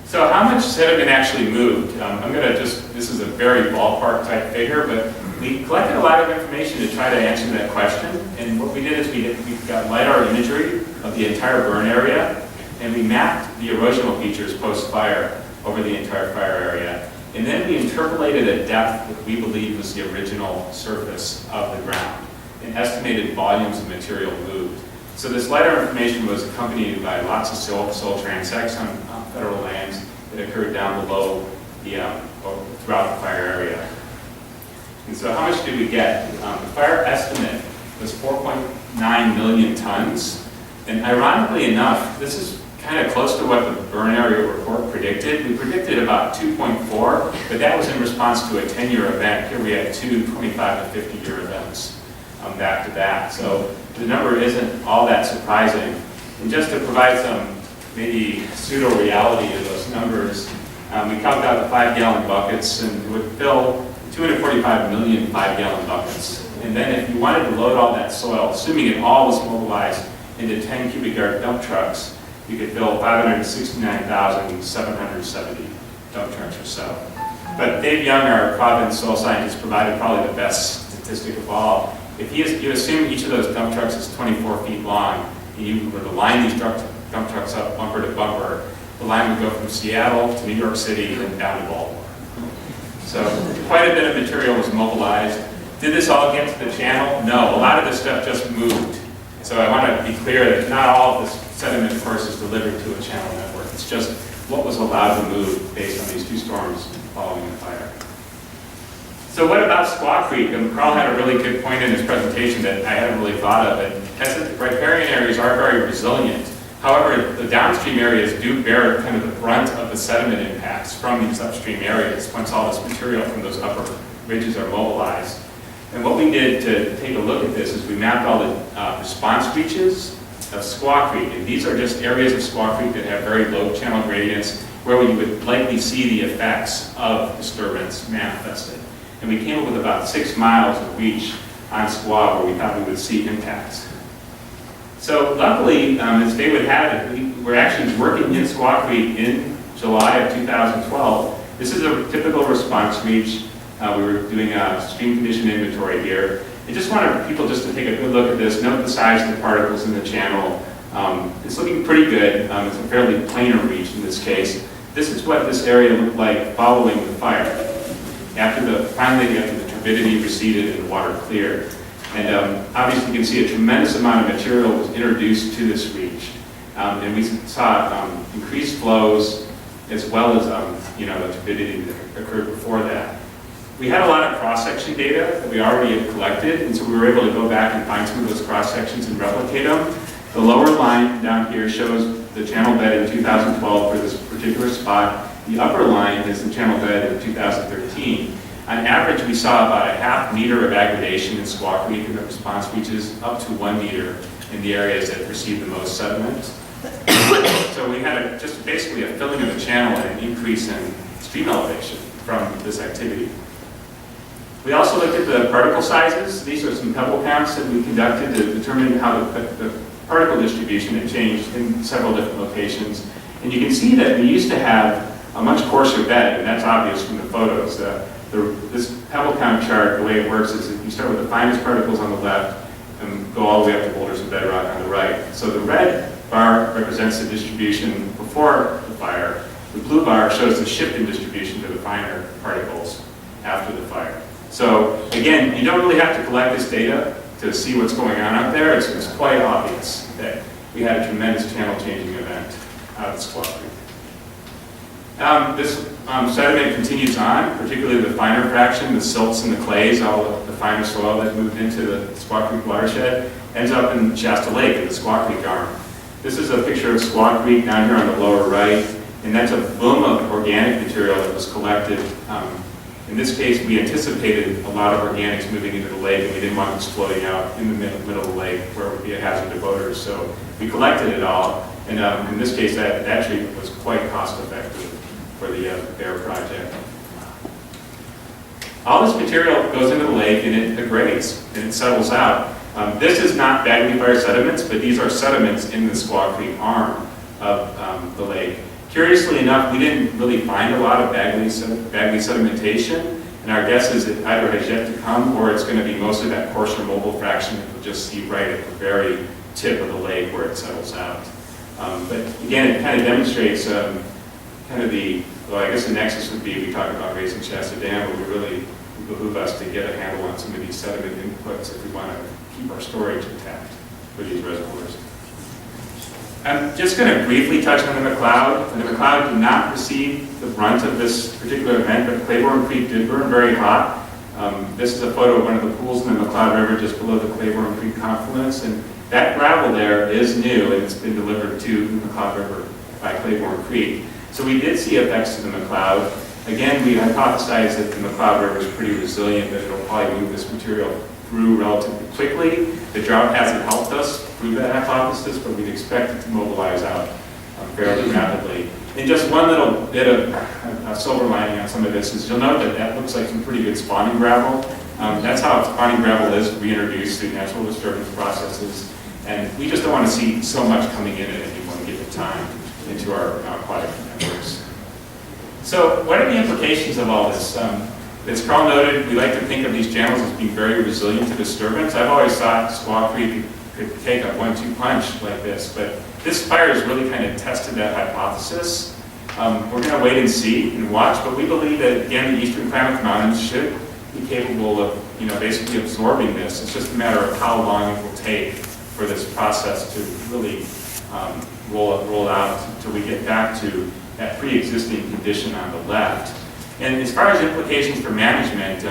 Speaker 4: So how much sediment actually moved? I'm going to this is a very ballpark type figure, but we collected a lot of information to try to answer that question. And what we did is we got LiDAR imagery of the entire burn area, and we mapped the erosional features post-fire over the entire fire area. And then we interpolated a depth that we believe was the original surface of the ground and estimated volumes of material moved. So this LiDAR information was accompanied by lots of soil transects on federal lands that occurred down below throughout the fire area. And so how much did we get? The fire estimate was 4.9 million tons. And ironically enough, this is kind of close to what the burn area report predicted. We predicted about 2.4, but that was in response to a 10-year event. Here we had 2 25 to 50-year events back to back. So the number isn't all that surprising. And just to provide some maybe pseudo-reality to those numbers, we calculated out the 5-gallon buckets, and it would fill 245 million 5-gallon buckets. And then if you wanted to load all that soil, assuming it all was mobilized into 10 cubic yard dump trucks, you could fill 569,770 dump trucks or so. But Dave Young, our Providence soil scientist, provided probably the best statistic of all. If you assume each of those dump trucks is 24 feet long, and you were to line these dump trucks up bumper to bumper, the line would go from Seattle to New York City and down to Baltimore. So quite a bit of material was mobilized. Did this all get to the channel? No, a lot of this stuff just moved. So I want to be clear that not all of this sediment, of course, is delivered to a channel network. It's just what was allowed to move based on these 2 storms following the fire. So what about Squaw Creek? And Carl had a really good point in his presentation that I hadn't really thought of. And that's that the riparian areas are very resilient. However, the downstream areas do bear kind of the brunt of the sediment impacts from these upstream areas once all this material from those upper ridges are mobilized. And what we did to take a look at this is we mapped all the response reaches of Squaw Creek. And these are just areas of Squaw Creek that have very low channel gradients where we would likely see the effects of disturbance manifested. And we came up with about 6 miles of reach on Squaw where we thought we would see impacts. So luckily, as Dave would have it, we were actually working in Squaw Creek in July of 2012. This is a typical response reach. We were doing a stream condition inventory here. I just wanted people just to take a good look at this, note the size of the particles in the channel. It's looking pretty good. It's a fairly planar reach in this case. This is what this area looked like following the fire. Finally, after the turbidity receded and the water cleared. And obviously you can see a tremendous amount of material was introduced to this reach. And we saw increased flows as well as the turbidity that occurred before that. We had a lot of cross-section data that we already had collected, and so we were able to go back and find some of those cross-sections and replicate them. The lower line down here shows the channel bed in 2012 for this particular spot. The upper line is the channel bed of 2013. On average, we saw about a ½ meter of aggradation in Siskiyou Creek, and the response reaches up to 1 meter in the areas that received the most sediment. So we had just basically a filling of the channel and an increase in stream elevation from this activity. We also looked at the particle sizes. These are some pebble counts that we conducted to determine how the particle distribution had changed in several different locations. And you can see that we used to have a much coarser bed, and that's obvious from the photos. This pebble count chart, the way it works is that you start with the finest particles on the left and go all the way up to boulders and bedrock on the right. So the red bar represents the distribution before the fire. The blue bar shows the shift in distribution to the finer particles after the fire. So again, you don't really have to collect this data to see what's going on out there. It's quite obvious that we had a tremendous channel changing event out of Siskiyou Creek. This sediment continues on, particularly the finer fraction, the silts and the clays, all of the finer soil that moved into the Siskiyou Creek watershed, ends up in Shasta Lake in the Siskiyou Creek arm. This is a picture of Siskiyou Creek down here on the lower right, and that's a boom of organic material that was collected. In this case, we anticipated a lot of organics moving into the lake, and we didn't want it exploding out in the middle of the lake where it would be a hazard to boaters. So we collected it all, and in this case, that treatment was quite cost-effective for the Bear project. All this material goes into the lake, and it degrades, and it settles out. This is not Bagley Fire sediments, but these are sediments in the Siskiyou Creek arm of the lake. Curiously enough, we didn't really find a lot of Bagley sedimentation, and our guess is it either has yet to come or it's going to be most of that coarser mobile fraction that we'll just see right at the very tip of the lake where it settles out. But again, it kind of demonstrates kind of well, I guess the nexus would be we talk about raising Shasta Dam, but we really behoove us to get a handle on some of these sediment inputs if we want to keep our storage intact for these reservoirs. I'm just going to briefly touch on the McLeod. The McLeod did not receive the brunt of this particular event, but Claiborne Creek did burn very hot. This is a photo of one of the pools in the McLeod River just below the Claiborne Creek confluence, and that gravel there is new, and it's been delivered to the McLeod River by Claiborne Creek. So we did see effects to the McLeod. Again, we hypothesized that the McLeod River is pretty resilient, that it'll probably move this material through relatively quickly. The drought hasn't helped us prove that hypothesis, but we'd expect it to mobilize out fairly rapidly. And just one little bit of a silver lining on some of this is you'll note that that looks like some pretty good spawning gravel. That's how spawning gravel is reintroduced through natural disturbance processes. And we just don't want to see so much coming in at any one given time into our aquatic networks. So what are the implications of all this? As Carl noted, we like to think of these channels as being very resilient to disturbance. I've always thought Siskiyou Creek could take a 1-2 punch like this, but this fire has really kind of tested that hypothesis. We're going to wait and see and watch, but we believe that, again, the eastern Klamath Mountains should be capable of, basically absorbing this. It's just a matter of how long it will take for this process to really roll out until we get back to that pre-existing condition on the left. And as far as implications for management,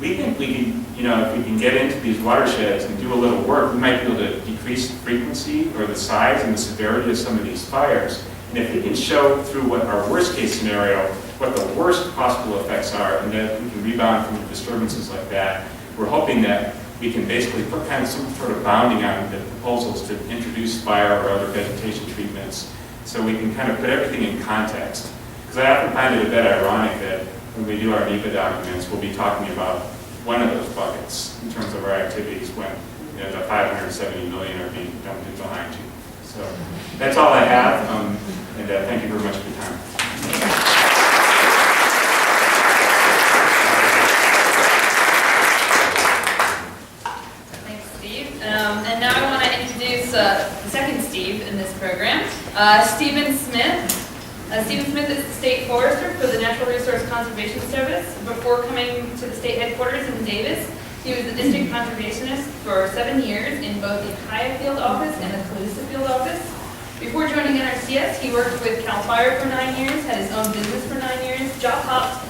Speaker 4: we think we can, if we can get into these watersheds and do a little work, we might be able to decrease the frequency or the size and the severity of some of these fires. And if we can show through what our worst case scenario, what the worst possible effects are, and that we can rebound from disturbances like that, we're hoping that we can basically put kind of some sort of bounding on the proposals to introduce fire or other vegetation treatments, so we can kind of put everything in context. Because I often find it a bit ironic that when we do our NEPA documents, we'll be talking about one of those buckets in terms of our activities when the 570 million are being dumped in behind you. So that's all I have, and thank you very much for your time.
Speaker 1: Thanks, Steve. And now I want to introduce the second Steve in this program, Stephen Smith. Stephen Smith is the state forester for the Natural Resource Conservation Service. Before coming to the state headquarters in Davis, he was the district conservationist for 7 years in both the Kaya Field Office and the Calusa Field Office. Before joining NRCS, he worked with CAL FIRE for 9 years, had his own business for 9 years, job hopped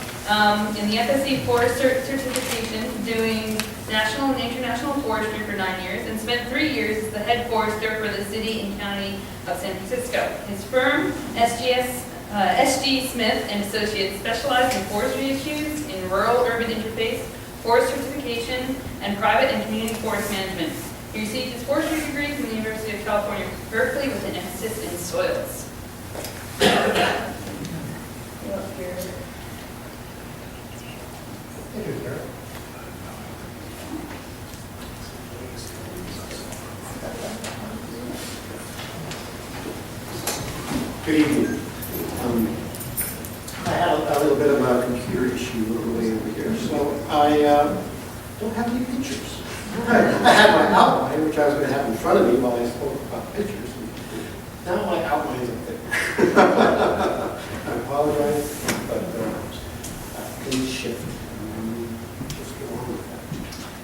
Speaker 1: in the FSC Forest certification, doing national and international forestry for 9 years, and spent 3 years as the head forester for the city and county of San Francisco. His firm, SGS S.G. Smith and Associates specialize in forestry issues in rural-urban interface, forest certification, and private and community forest management. He received his forestry degree from the University of California, Berkeley, with an emphasis in soils.
Speaker 5: Thank you, Sarah. Good evening. I had a little bit of a computer issue early over here, so I don't have any pictures. I had my outline, which I was going to have in front of me while I spoke about pictures. Now my outline isn't there. I apologize, but please shift. Just go on with that.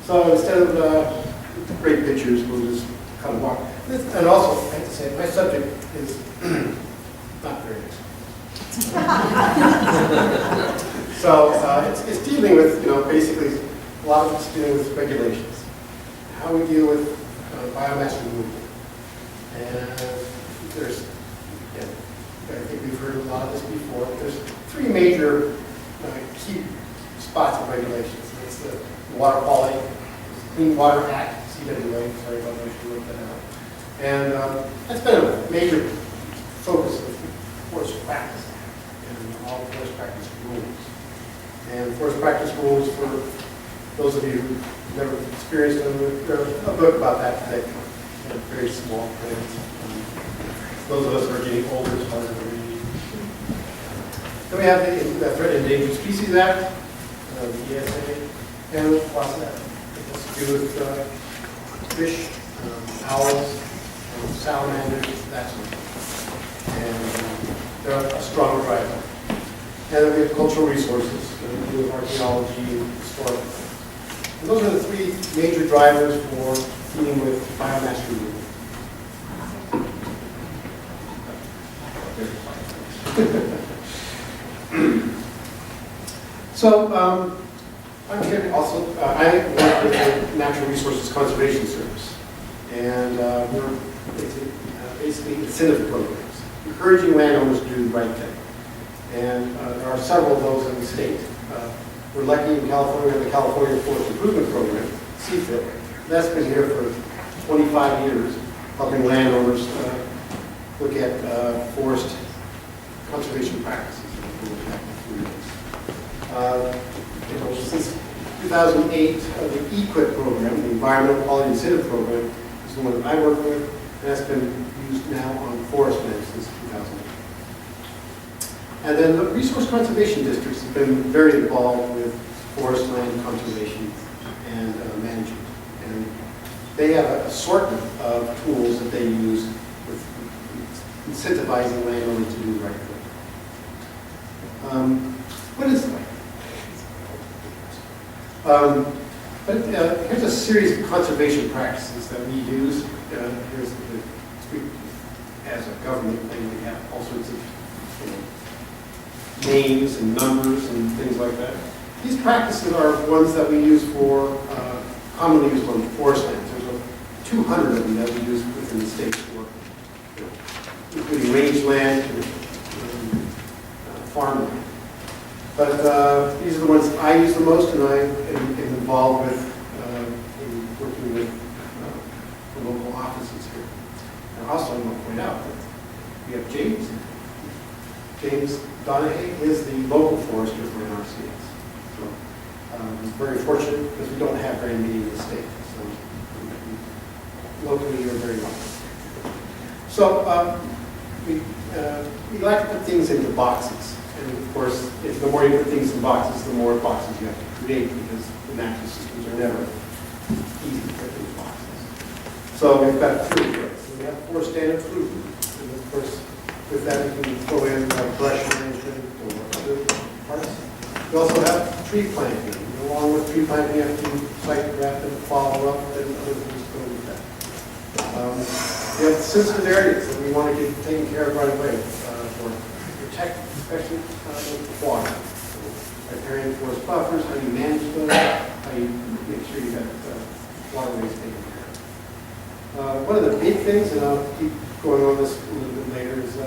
Speaker 5: So instead of great pictures, we'll just kind of walk. And also, I have to say, my subject is not very nice. So it's dealing with, basically a lot of it's dealing with regulations, how we deal with biomass removal. And there's, I think we've heard a lot of this before. There's three major key spots of regulations. It's the Water Quality, Clean Water Act, CWA, sorry about that, I should look that out. And that's been a major focus of forest practice and all forest practice rules. And forest practice rules, for those of you who've never experienced them, there's a book about that today. Very small print. Those of us who are getting older, it's harder to read. Then we have the Threatened and Endangered Species Act, the ESA, and what's that? It has to do with fish, owls, salamanders, that sort of thing. And they're a strong driver. And then we have cultural resources, to do with archaeology and historical. And those are the three major drivers for dealing with biomass removal. So I'm here also, I work with the Natural Resources Conservation Service. And we're basically incentive programs, encouraging landowners to do the right thing. And there are several of those in the state. We're lucky in California, the California Forest Improvement Program, CFIP. That's been here for 25 years, helping landowners look at forest conservation practices. Since 2008, the EQIP program, the Environmental Quality Incentive Program, is the one that I work with, and that's been used now on forest lands since 2008. And then the resource conservation districts have been very involved with forest land conservation and management. And they have an assortment of tools that they use with incentivizing landowners to do the right thing. What is the right thing? Here's a series of conservation practices that we use. As a government thing, we have all sorts of names and numbers and things like that. These practices are ones that we use for, commonly used on forest lands. There's 200 of them that we use within the state for, including rangeland and farmland. But these are the ones I use the most, and I am involved with in working with the local offices here. And also, I want to point out that we have James. James Donahue is the local forester for NRCS. So I'm very fortunate because we don't have very many in the state. So locally, you're very lucky. So we like to put things into boxes. And of course, the more you put things in boxes, the more boxes you have to create, because the natural systems are never easy to put in boxes. So we've got three here. So we have 4 standard fruit. And of course, with that we can throw in brush management or other parts. We also have tree planting. And along with tree planting, you have to site graft and follow up, and other things go with that. We have sensitive areas that we want to get taken care of right away for protect, especially with water. So, riparian forest buffers, how do you manage those? How do you make sure you have waterways taken care of? One of the big things, and I'll keep going on this a little bit later, is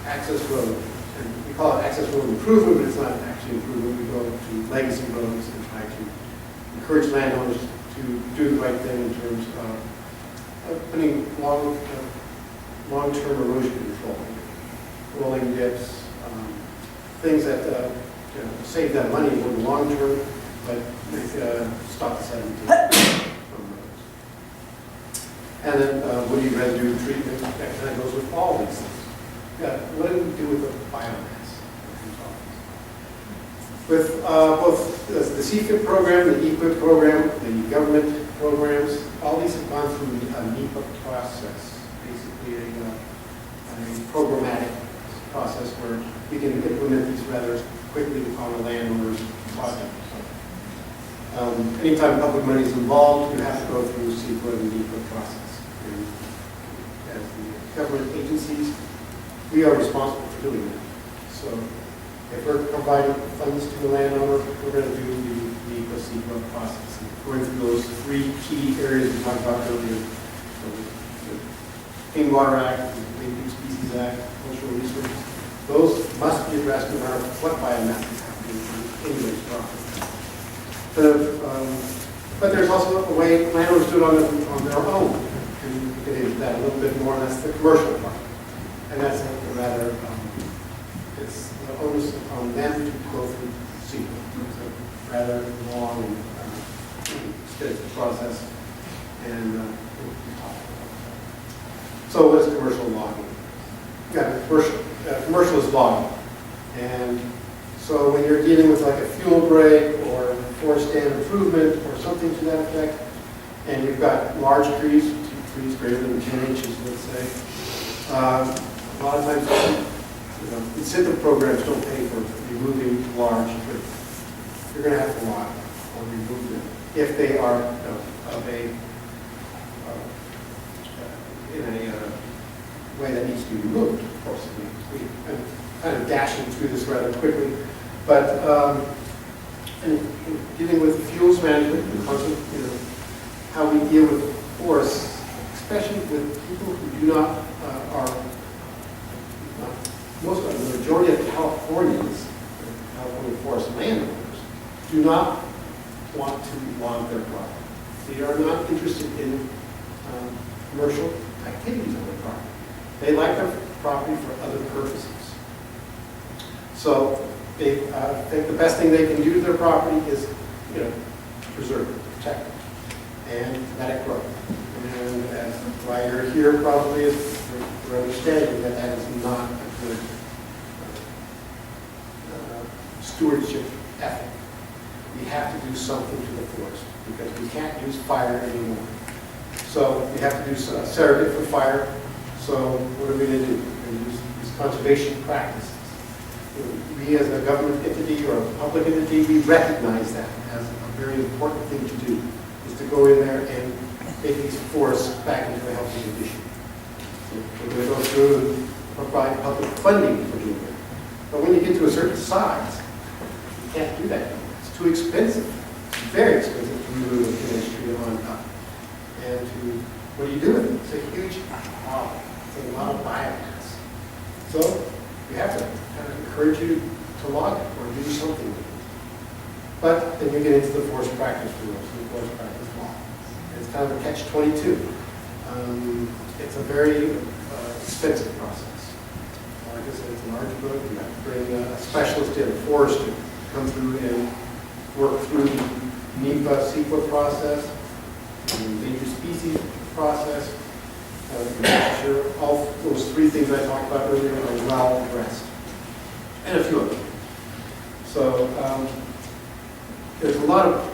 Speaker 5: access roads. and we call it access road improvement, but it's not actually improvement. We go to legacy roads and try to encourage landowners to do the right thing in terms of putting long-term erosion control, rolling dips, things that save that money over the long term, but stop the sedimentation from roads. And then woody residue treatment, that kind of goes with all these things. What do we do with the biomass? With both the CFIP program, the EQIP program, the government programs, all these have gone through a NEPA process, basically a programmatic process where we can implement these rather quickly on a landowner's project. Anytime public money is involved, you have to go through CFIP and NEPA process. And as the government agencies, we are responsible for doing that. So if we're providing funds to the landowner, we're going to do the NEPA CFIP process. And going through those three key areas we talked about earlier, the Clean Water Act, the Endangered Species Act, cultural resources, those must be addressed no matter what biomass is happening on anybody's property. But there's also a way landowners do it on their own. And we can get into that a little bit more, and that's the commercial part. And that's a rather, it's the onus on them to go through CEQA. It's a rather long and extensive process. And we'll talk about that. So what is commercial logging? Yeah, commercial is logging. And so when you're dealing with like a fuel break or forest stand improvement or something to that effect, and you've got large trees greater than 10 inches, let's say, a lot of times, incentive programs don't pay for removing large trees. You're going to have to log or remove them if they are of a in a way that needs to be removed. Of course, I'm kind of dashing through this rather quickly, but and dealing with fuels management, because of how we deal with forests, especially with people who do not most of the majority of Californians, California forest landowners, do not want to log their property. They are not interested in commercial activities on their property. They like their property for other purposes. So they think the best thing they can do to their property is, preserve it, protect it, and let it grow. And as why you're here probably is for understanding that that is not a good stewardship ethic. We have to do something to the forest because we can't use fire anymore. So we have to do a surrogate for fire. So what are we going to do? We're going to use these conservation practices. We as a government entity or a public entity, we recognize that as a very important thing to do, is to go in there and make these forests back into a healthy condition. So we're going to go through and provide public funding for doing that. But when you get to a certain size, you can't do that anymore. It's too expensive. It's very expensive to remove a finished tree on top. And what do you do with it? It's a huge problem. It's a lot of biomass. So we have to kind of encourage you to log it or do something with it. But then you get into the forest practice rules and the forest practice law. And it's kind of a catch-22. It's a very expensive process. Like I said, it's a large book. You have to bring a specialist in, a forester, to come through and work through the NEPA CEQA process, the endangered species process, make sure all those three things I talked about earlier are well addressed, and a few others. So there's a lot of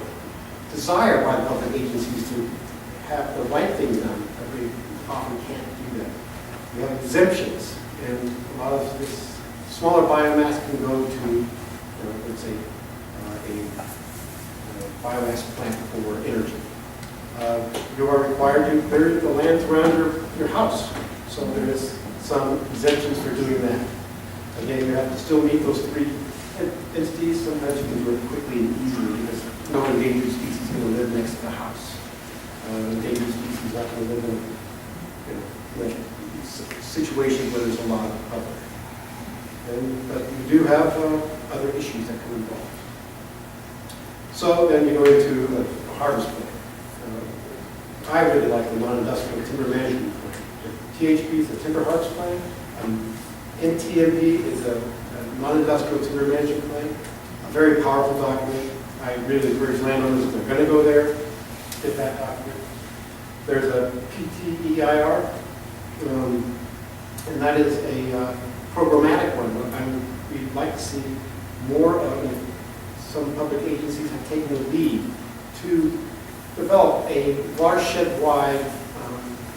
Speaker 5: desire by the public agencies to have the right thing done, but we often can't do that. We have exemptions, and a lot of this smaller biomass can go to, let's say, a biomass plant for energy. You are required to clear the lands around your house. So there is some exemptions for doing that. Again, you have to still meet those three entities. Sometimes you can do it quickly and easily because no endangered species is going to live next to the house. Endangered species are not going to live in situations where there's a lot of public. But you do have other issues that come involved. So then you go into a harvest plan. I really like the non-industrial timber management plan. The THP is the timber harvest plan. NTMP is a non-industrial timber management plan. A very powerful document. I really encourage landowners, if they're going to go there, get that document. There's a PTEIR, and that is a programmatic one. We'd like to see more of it. Some public agencies have taken the lead to develop a watershed-wide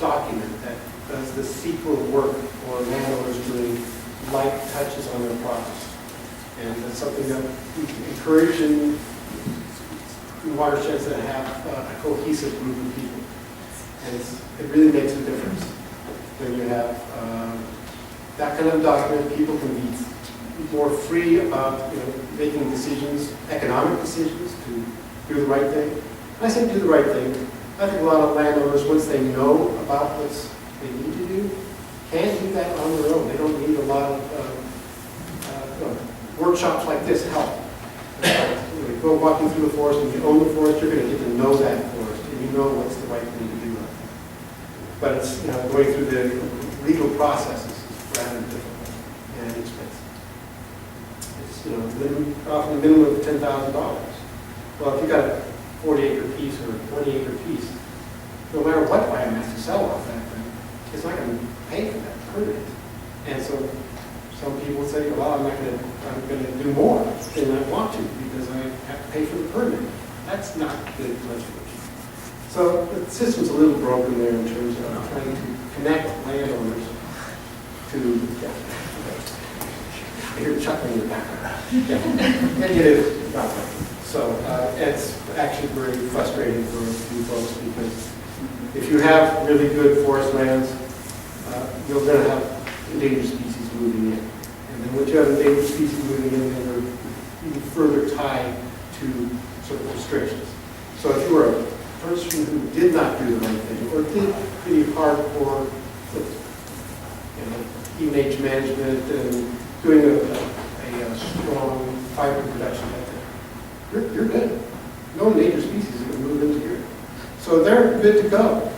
Speaker 5: document that does the CEQA work for landowners doing light touches on their properties. And that's something that we can encourage in watersheds that have a cohesive group of people. And it really makes a difference. When you have that kind of document, people can be more free about making decisions, economic decisions, to do the right thing. When I say do the right thing, I think a lot of landowners, once they know about what they need to do, can do that on their own. They don't need a lot of workshops like this help. When you go walking through the forest and you own the forest, you're going to get to know that forest, and you know what's the right thing to do. But it's going through the legal processes is rather difficult and expensive. It's often a minimum of $10,000. Well, if you've got a 40-acre piece or a 20-acre piece, no matter what biomass you sell off that thing, it's not going to pay for that permit. And so some people say, well, I'm going to do more than I want to because I have to pay for the permit. That's not good legislation. So the system's a little broken there in terms of trying to connect landowners to, I hear chuckling in the background. And it is not right. So it's actually very frustrating for you folks because if you have really good forest lands, you're going to have endangered species moving in. And then once you have endangered species moving in, then they're even further tied to certain restrictions. So if you were a person who did not do the right thing or did pretty hardcore ENH management and doing a strong fiber production like that, you're good. No endangered species are going to move into here. So they're good to go.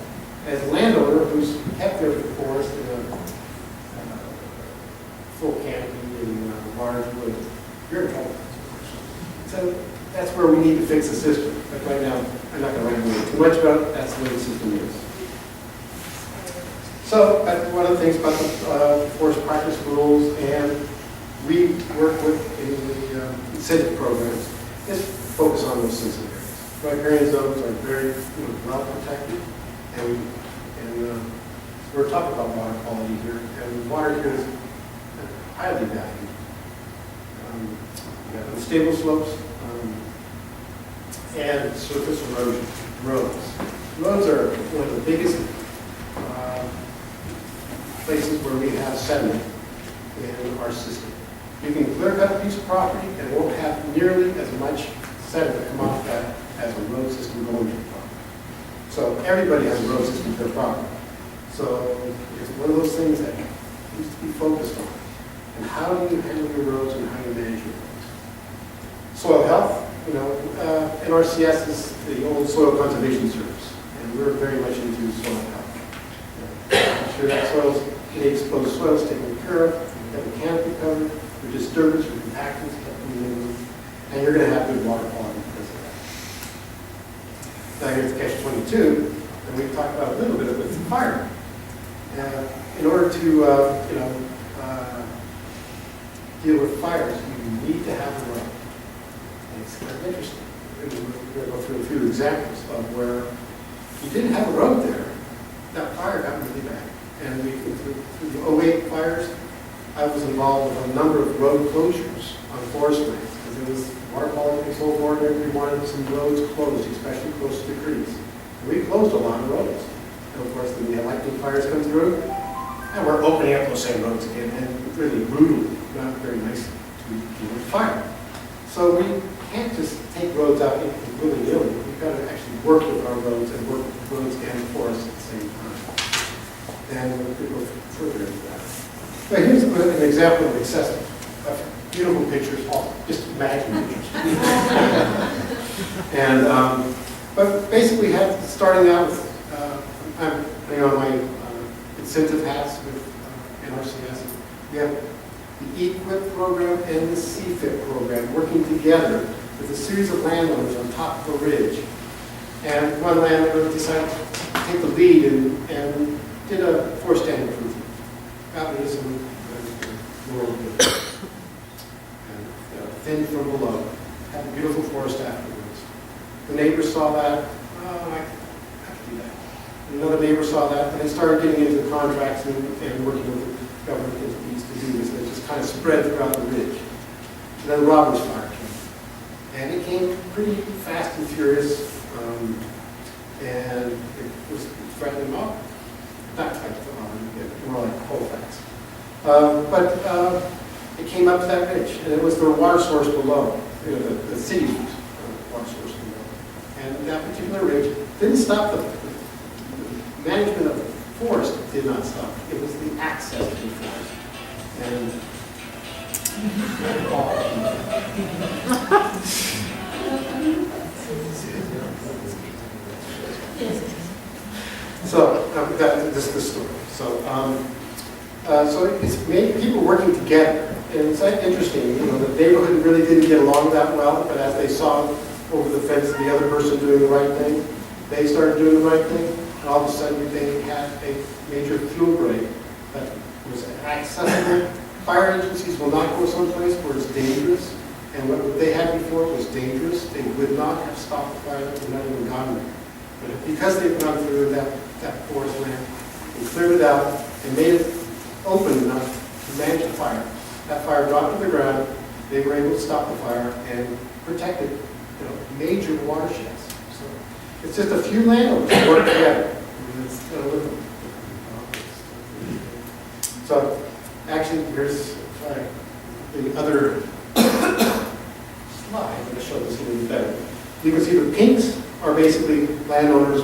Speaker 5: As a landowner who's kept their forest in a full canopy and large wood, you're in trouble. So that's where we need to fix the system. But right now, I'm not going to ramble too much about it. That's the way the system is. So one of the things about the forest practice rules, and we work with in the incentive programs, is focus on those sensitive areas. Riparian zones are very well protected, and we're talking about water quality here, and water here is highly valued. We have unstable slopes and surface erosion. Roads are one of the biggest places where we have sediment in our system. You can clear cut a piece of property and it won't have nearly as much sediment come off that as a road system going to the property. So everybody has a road system to their property. So it's one of those things that needs to be focused on. And how do you handle your roads and how do you manage your roads? Soil health, NRCS is the old Soil Conservation Service, and we're very much into soil health. Make sure that soil's, any exposed soil is taken care of, you have the canopy covered, your disturbance, your compactance kept to the minimum, and you're going to have good water quality because of that. Now here's catch-22, and we've talked about a little bit with fire. In order to deal with fires, you need to have a road. And it's kind of interesting. We're going to go through a few examples of where you didn't have a road there, that fire got really bad. And through the 08 fires, I was involved with a number of road closures on forest lands because there was water quality control board and we wanted some roads closed, especially close to the creeks. And we closed a lot of roads. And of course, then the lightning fires come through, and we're opening up those same roads again, and really brutally, not very nicely, to deal with fire. So we can't just take roads out willy-nilly. We've got to actually work with our roads and work with roads and forests at the same time. And we'll go further into that. But here's an example of excessive beautiful pictures, all just imagine pictures. And but basically, starting out with I'm putting on my incentive hats with NRCS. We have the EQIP program and the CFIP program working together with a series of landowners on top of a ridge. And one landowner decided to take the lead and did a forest stand improvement. Got rid of some rural buildings. And thinned from below. Had a beautiful forest afterwards. The neighbors saw that. Oh, I can do that. And another neighbor saw that, and they started getting into the contracts and working with the government entities to do this. And it just kind of spread throughout the ridge. And then the robbers fire came. And it came pretty fast and furious. And it was threatening off. Not threatening, more like Colfax. But it came up to that ridge, and it was the water source below, the city's water source below. And that particular ridge didn't stop the management of the forest did not stop. It was the access to the forest. And so this is the story. So it's made people working together, and it's interesting. The neighborhood really didn't get along that well, but as they saw over the fence the other person doing the right thing, they started doing the right thing, and all of a sudden they had a major fuel break that was accessible. Fire agencies will not go someplace where it's dangerous, and what they had before was dangerous. They would not have stopped the fire, they would not even gotten there. But because they've gone through that forest land, and cleared it out, and made it open enough to manage the fire, that fire dropped to the ground, they were able to stop the fire and protected major watersheds. So it's just a few landowners that work together. So actually, here's the other slide. I'm going to show this a little bit better. You can see the pinks are basically landowners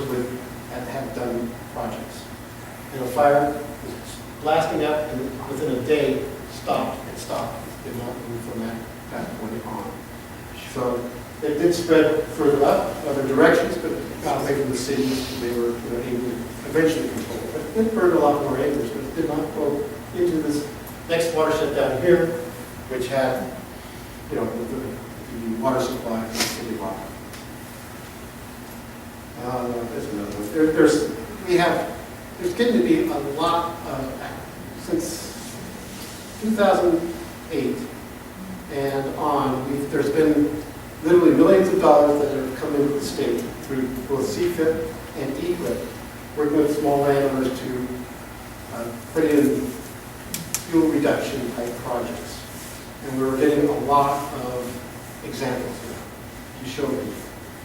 Speaker 5: that have done projects. And a fire was blasting up, and within a day, stopped. It did not move from that point on. So it did spread further up, other directions, but got away from the cities. They were able to eventually control it. But it did burn a lot more acres, but it did not go into this next watershed down here, which had, the water supply from the city water. There's another one. There's getting to be a lot of, since 2008 and on, there's been literally millions of dollars that have come into the state through both CFIP and EQIP, working with small landowners to put in fuel reduction type projects. And we're getting a lot of examples now to show you.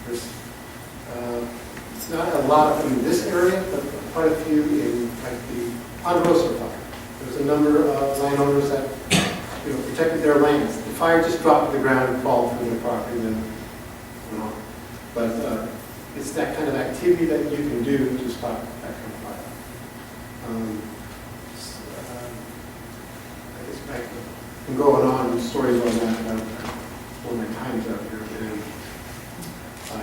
Speaker 5: There's not a lot of them in this area, but quite a few in the Ponderosa fire. There's a number of landowners that protected their lands. The fire just dropped to the ground and crawled through their property, and went on. But it's that kind of activity that you can do to stop that kind of fire. I guess I can go on with stories on that. One of my times up here, and I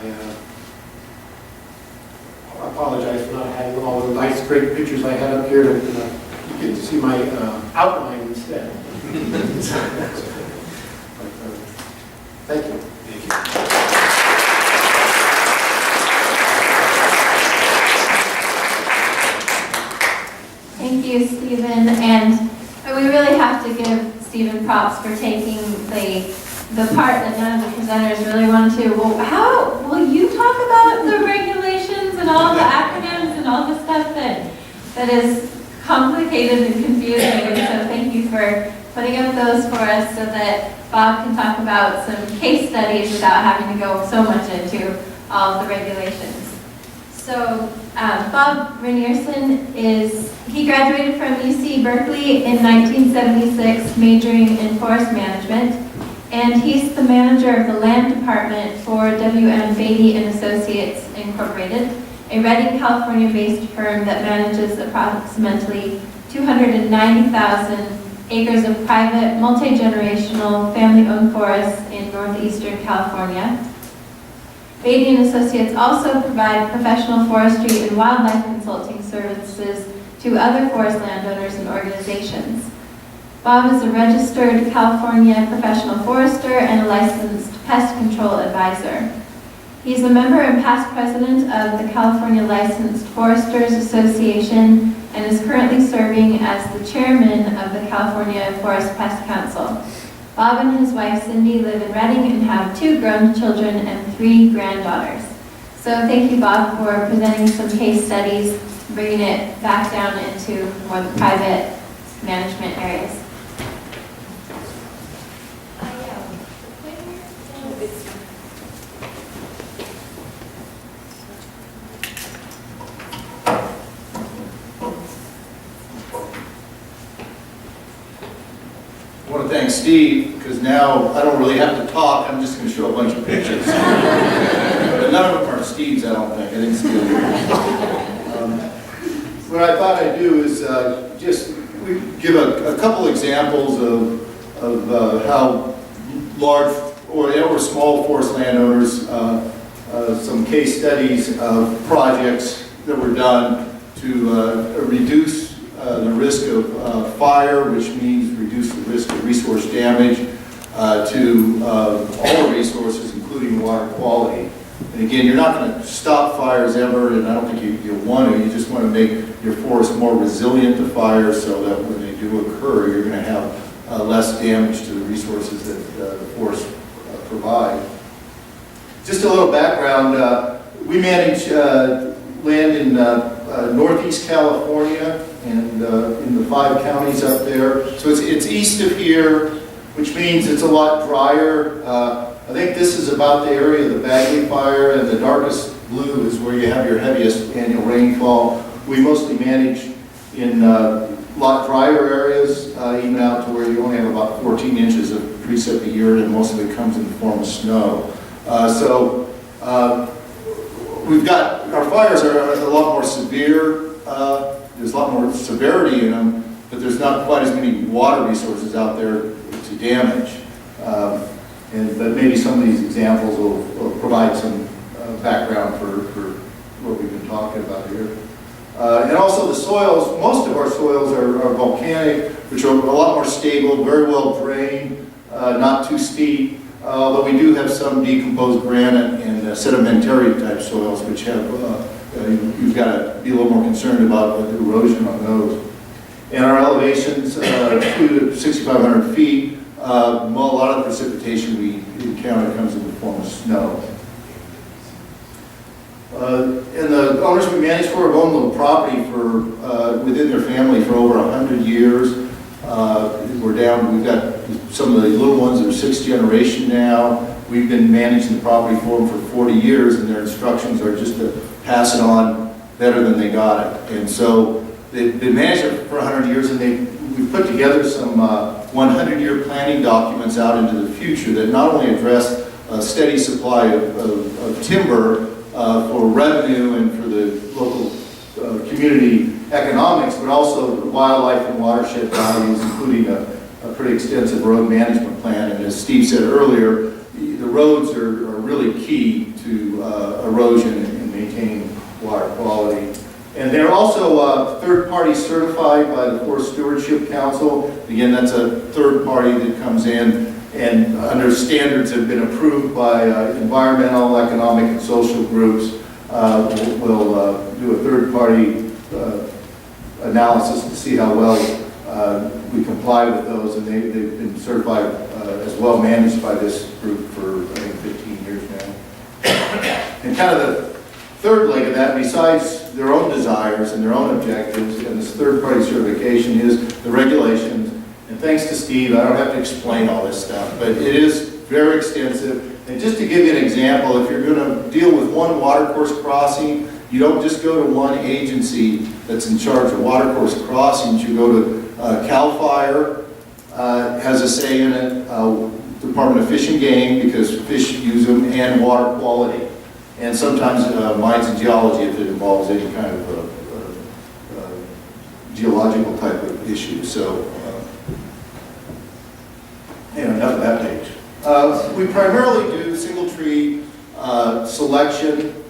Speaker 5: apologize for not having all the nice, great pictures I had up here. To, you get to see my outline instead. But, thank you.
Speaker 3: Thank you.
Speaker 2: Thank you, Stephen. And we really have to give Stephen props for taking the part that none of the presenters really wanted to. Well, how will you talk about the regulations and all the acronyms and all the stuff that is complicated and confusing? And so thank you for putting up those for us so that Bob can talk about some case studies without having to go so much into all of the regulations. So Bob Renierson he graduated from UC Berkeley in 1976, majoring in forest management. And he's the manager of the land department for W.M. Beatty and Associates Incorporated, a Redding, California-based firm that manages approximately 290,000
Speaker 6: acres of private, multi-generational, family-owned forests in northeastern California. Beatty and Associates also provide professional forestry and wildlife consulting services to other forest landowners and organizations. Bob is a registered California professional forester and a licensed pest control advisor. He is a member and past president of the California Licensed Foresters Association and is currently serving as the chairman of the California Forest Pest Council. Bob and his wife Cindy live in Redding and have 2 grown children and 3 granddaughters. So thank you, Bob, for presenting some case studies, bringing it back down into more the private management areas.
Speaker 3: I want to thank Steve, because now I don't really have to talk, I'm just going to show a bunch of pictures. But none of them are Steve's, I don't think. I didn't steal them. What I thought I'd do is just give a couple examples of how large or small forest landowners, some case studies of projects that were done to reduce the risk of fire, which means reduce the risk of resource damage to all resources, including water quality. And again, you're not going to stop fires ever, and I don't think you want to. You just want to make your forest more resilient to fire so that when they do occur, you're going to have less damage to the resources that the forest provide. Just a little background. We manage land in northeast California and in the 5 counties up there. So it's east of here, which means it's a lot drier. I think this is about the area of the Bagley fire, and the darkest blue is where you have your heaviest annual rainfall. We mostly manage in a lot drier areas, even out to where you only have about 14 inches of precip a year, and most of it comes in the form of snow. We've got, our fires are a lot more severe. There's a lot more severity in them, but there's not quite as many water resources out there to damage. But maybe some of these examples will provide some background for what we've been talking about here. And also the soils, most of our soils are volcanic, which are a lot more stable, very well drained, not too steep. Although we do have some decomposed granite and sedimentary type soils, which have, you've got to be a little more concerned about the erosion on those. And our elevations, 2 to 6,500 feet, a lot of the precipitation we encounter comes in the form of snow. And the owners we manage for have owned the property for, within their family for over 100 years. We've got some of the little ones that are 6th generation now. We've been managing the property for them for 40 years, and their instructions are just to pass it on better than they got it. And so they've been managing it for 100 years, and we've put together some 100-year planning documents out into the future that not only address a steady supply of timber for revenue and for the local community economics, but also the wildlife and watershed values, including a pretty extensive road management plan. And as Steve said earlier, the roads are really key to erosion and maintaining water quality. And they're also third-party certified by the Forest Stewardship Council. Again, that's a third party that comes in and under standards that have been approved by environmental, economic, and social groups. We'll do a third-party analysis to see how well we comply with those, and they've been certified as well managed by this group for, I think, 15 years now. And kind of the third leg of that, besides their own desires and their own objectives, and this third-party certification is the regulations. And thanks to Steve, I don't have to explain all this stuff, but it is very extensive. And just to give you an example, if you're going to deal with one watercourse crossing, you don't just go to one agency that's in charge of watercourse crossings. You go to CalFire, has a say in it, Department of Fish and Game, because fish use them, and water quality. And sometimes mines and geology if it involves any kind of geological type of issue. So
Speaker 7: We primarily do single tree selection,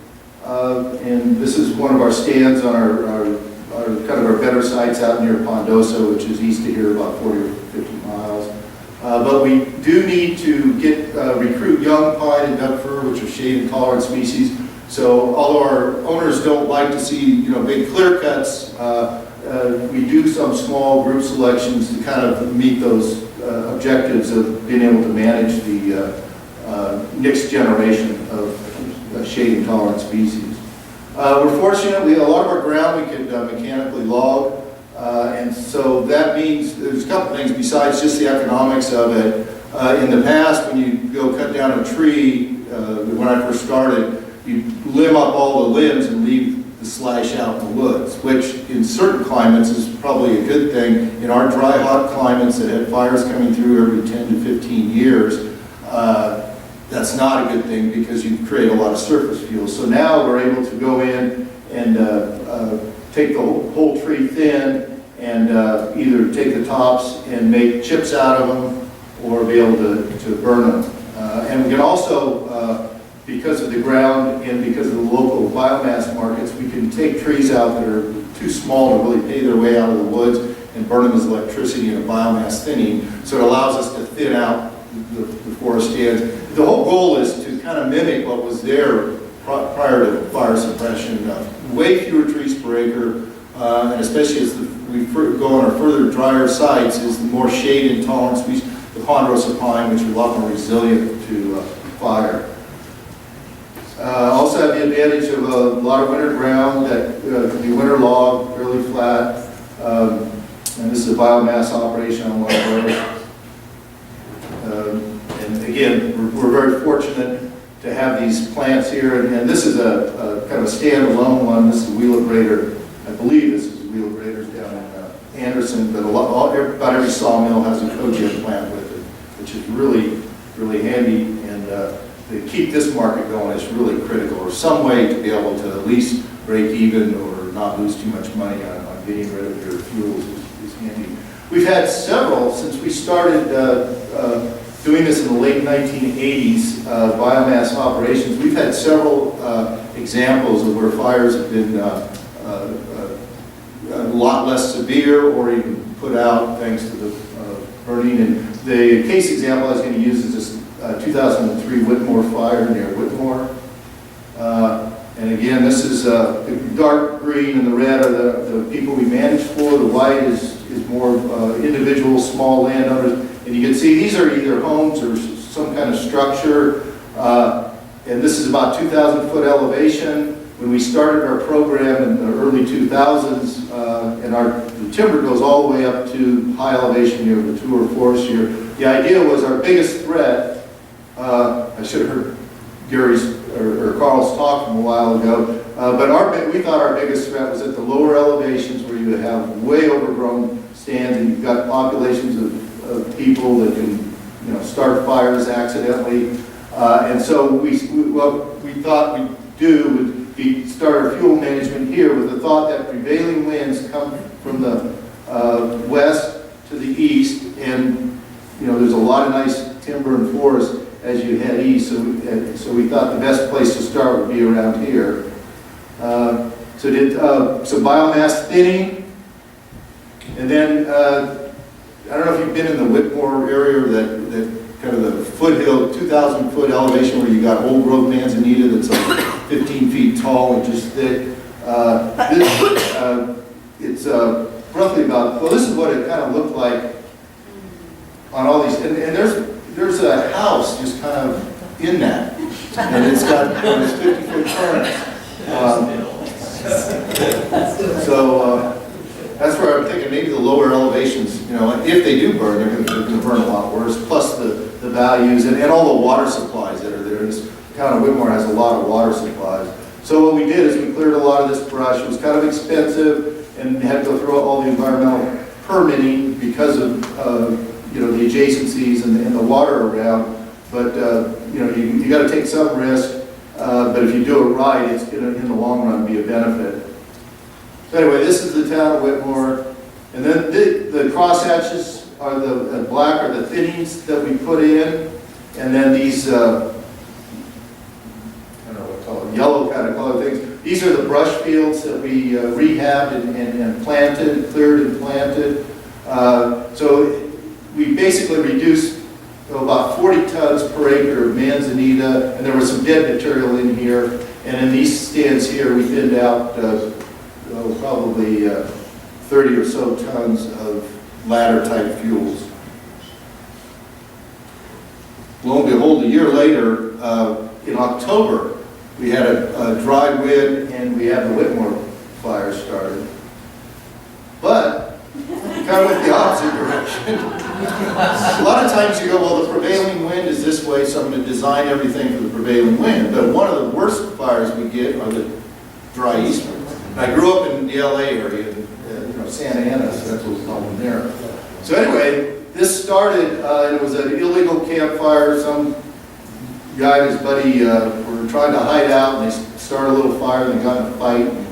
Speaker 7: and this is one of our stands on our kind of our better sites out near Pondosa, which is east of here about 40 or 50 miles. But we do need to recruit young pine and nut fir, which are shade intolerant species. So although our owners don't like to see big clear cuts, we do some small group selections to kind of meet those objectives of being able to manage the next generation of shade intolerant species. We're fortunate, a lot of our ground we could mechanically log, and so that means there's a couple things besides just the economics of it. In the past, when you go cut down a tree, when I first started, you limb up all the limbs and leave the slash out in the woods, which in certain climates is probably a good thing. In our dry, hot climates that had fires coming through every 10 to 15 years, that's not a good thing because you create a lot of surface fuel. So now we're able to go in and take the whole tree thin and either take the tops and make chips out of them or be able to burn them. And we can also, because of the ground and because of the local biomass markets, we can take trees out that are too small to really pay their way out of the woods and burn them as electricity in a biomass thinning. So it allows us to thin out the forest stands. The whole goal is to kind of mimic what was there prior to fire suppression. Way fewer trees per acre, and especially as we go on our further drier sites, is the more shade intolerant species, the ponderosa pine, which are a lot more resilient to fire. Also have the advantage of a lot of winter ground that can be winter logged, fairly flat, and this is a biomass operation on one of those. And again, we're very fortunate to have these plants here, and this is a kind of a standalone one. This is a wheeler grader. I believe this is a wheeler grader down in Anderson, but about every sawmill has a cogen plant with it, which is really, really handy, and to keep this market going is really critical, or some way to be able to at least break even or not lose too much money on getting rid of your fuels is handy. We've had several, since we started doing this in the late 1980s, biomass operations, we've had several examples of where fires have been a lot less severe or even put out thanks to the burning. And the case example I was going to use is this 2003 Whitmore fire near Whitmore. And again, this is the dark green and the red are the people we manage for. The white is more individual small landowners. And you can see these are either homes or some kind of structure. And this is about 2,000 foot elevation. When we started our program in the early 2000s, and the timber goes all the way up to high elevation near the Tour Forest here. The idea was our biggest threat, I should have heard Gary's or Carl's talk from a while ago, but we thought our biggest threat was at the lower elevations where you have way overgrown stands and you've got populations of people that can start fires accidentally. And so what we thought we'd do would be start our fuel management here with the thought that prevailing winds come from the west to the east, and there's a lot of nice timber and forest as you head east, so we thought the best place to start would be around here. So did some biomass thinning, and then I don't know if you've been in the Whitmore area, that kind of the foothill, 2,000 foot elevation where you got old growth manzanita that's like 15 feet tall and just thick. It's roughly about, well, this is what it kind of looked like on all these, and there's a house just kind of in that, and it's got this 50-foot turn. That's where I'm thinking maybe the lower elevations, if they do burn, they're going to burn a lot worse, plus the values and all the water supplies that are there. This town of Whitmore has a lot of water supplies. So what we did is we cleared a lot of this brush. It was kind of expensive and had to go through all the environmental permitting because of the adjacencies and the water around. But you got to take some risk. But if you do it right, it's going to, in the long run, be a benefit. So anyway, this is the town of Whitmore. And then the crosshatches are the black are the thinnings that we put in. And then these, I don't know what to call them, yellow kind of color things. These are the brush fields that we rehabbed and planted, cleared and planted. So we basically reduced about 40 tons per acre of manzanita, and there was some dead material in here. And in these stands here, we thinned out probably 30 or so tons of ladder-type fuels. Lo and behold, a year later, in October, we had a dry wind and we had the Whitmore fire started. But, kind of went the opposite direction. A lot of times you go, well, the prevailing wind is this way, so I'm going to design everything for the prevailing wind. But one of the worst fires we get are the dry east winds. And I grew up in the LA area, Santa Ana, so that's what we call them there. So anyway, this started, and it was an illegal campfire. Some guy and his buddy were trying to hide out, and they started a little fire, and they got in a fight. And,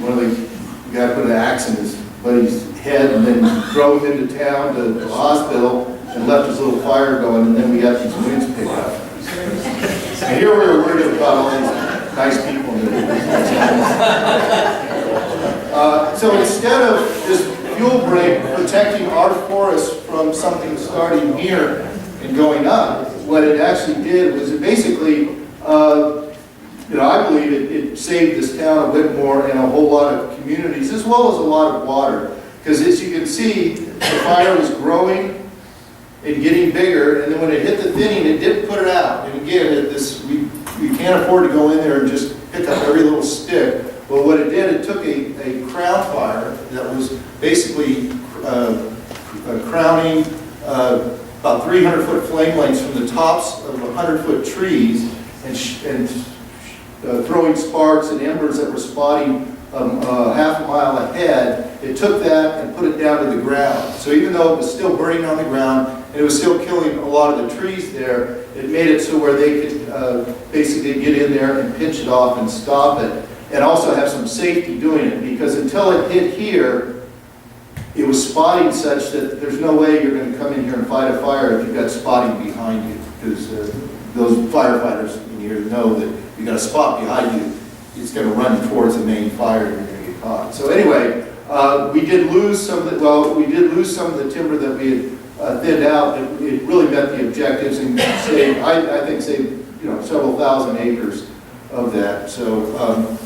Speaker 7: one of the guy put an axe in his buddy's head, and then drove him into town to the hospital, and left his little fire going, and then we got these winds picked up. And here we were worried about all these nice people. So instead of this fuel break protecting our forests from something starting here and going up, what it actually did was it basically, I believe it saved this town of Whitmore and a whole lot of communities, as well as a lot of water. Because as you can see, the fire was growing and getting bigger, and then when it hit the thinning, it did put it out. And again, we can't afford to go in there and just pick up every little stick. But what it did, it took a crown fire that was basically crowning about 300-foot flame lengths from the tops of 100-foot trees and throwing sparks and embers that were spotting half a mile ahead. It took that and put it down to the ground. So even though it was still burning on the ground and it was still killing a lot of the trees there, it made it so where they could basically get in there and pinch it off and stop it. And also have some safety doing it, because until it hit here, it was spotting such that there's no way you're going to come in here and fight a fire if you've got spotting behind you, because those firefighters in here know that you've got a spot behind you, it's going to run towards the main fire and you're going to get caught. So anyway, we did lose some of the timber that we had thinned out. It really met the objectives and saved, I think saved several thousand acres of that. So.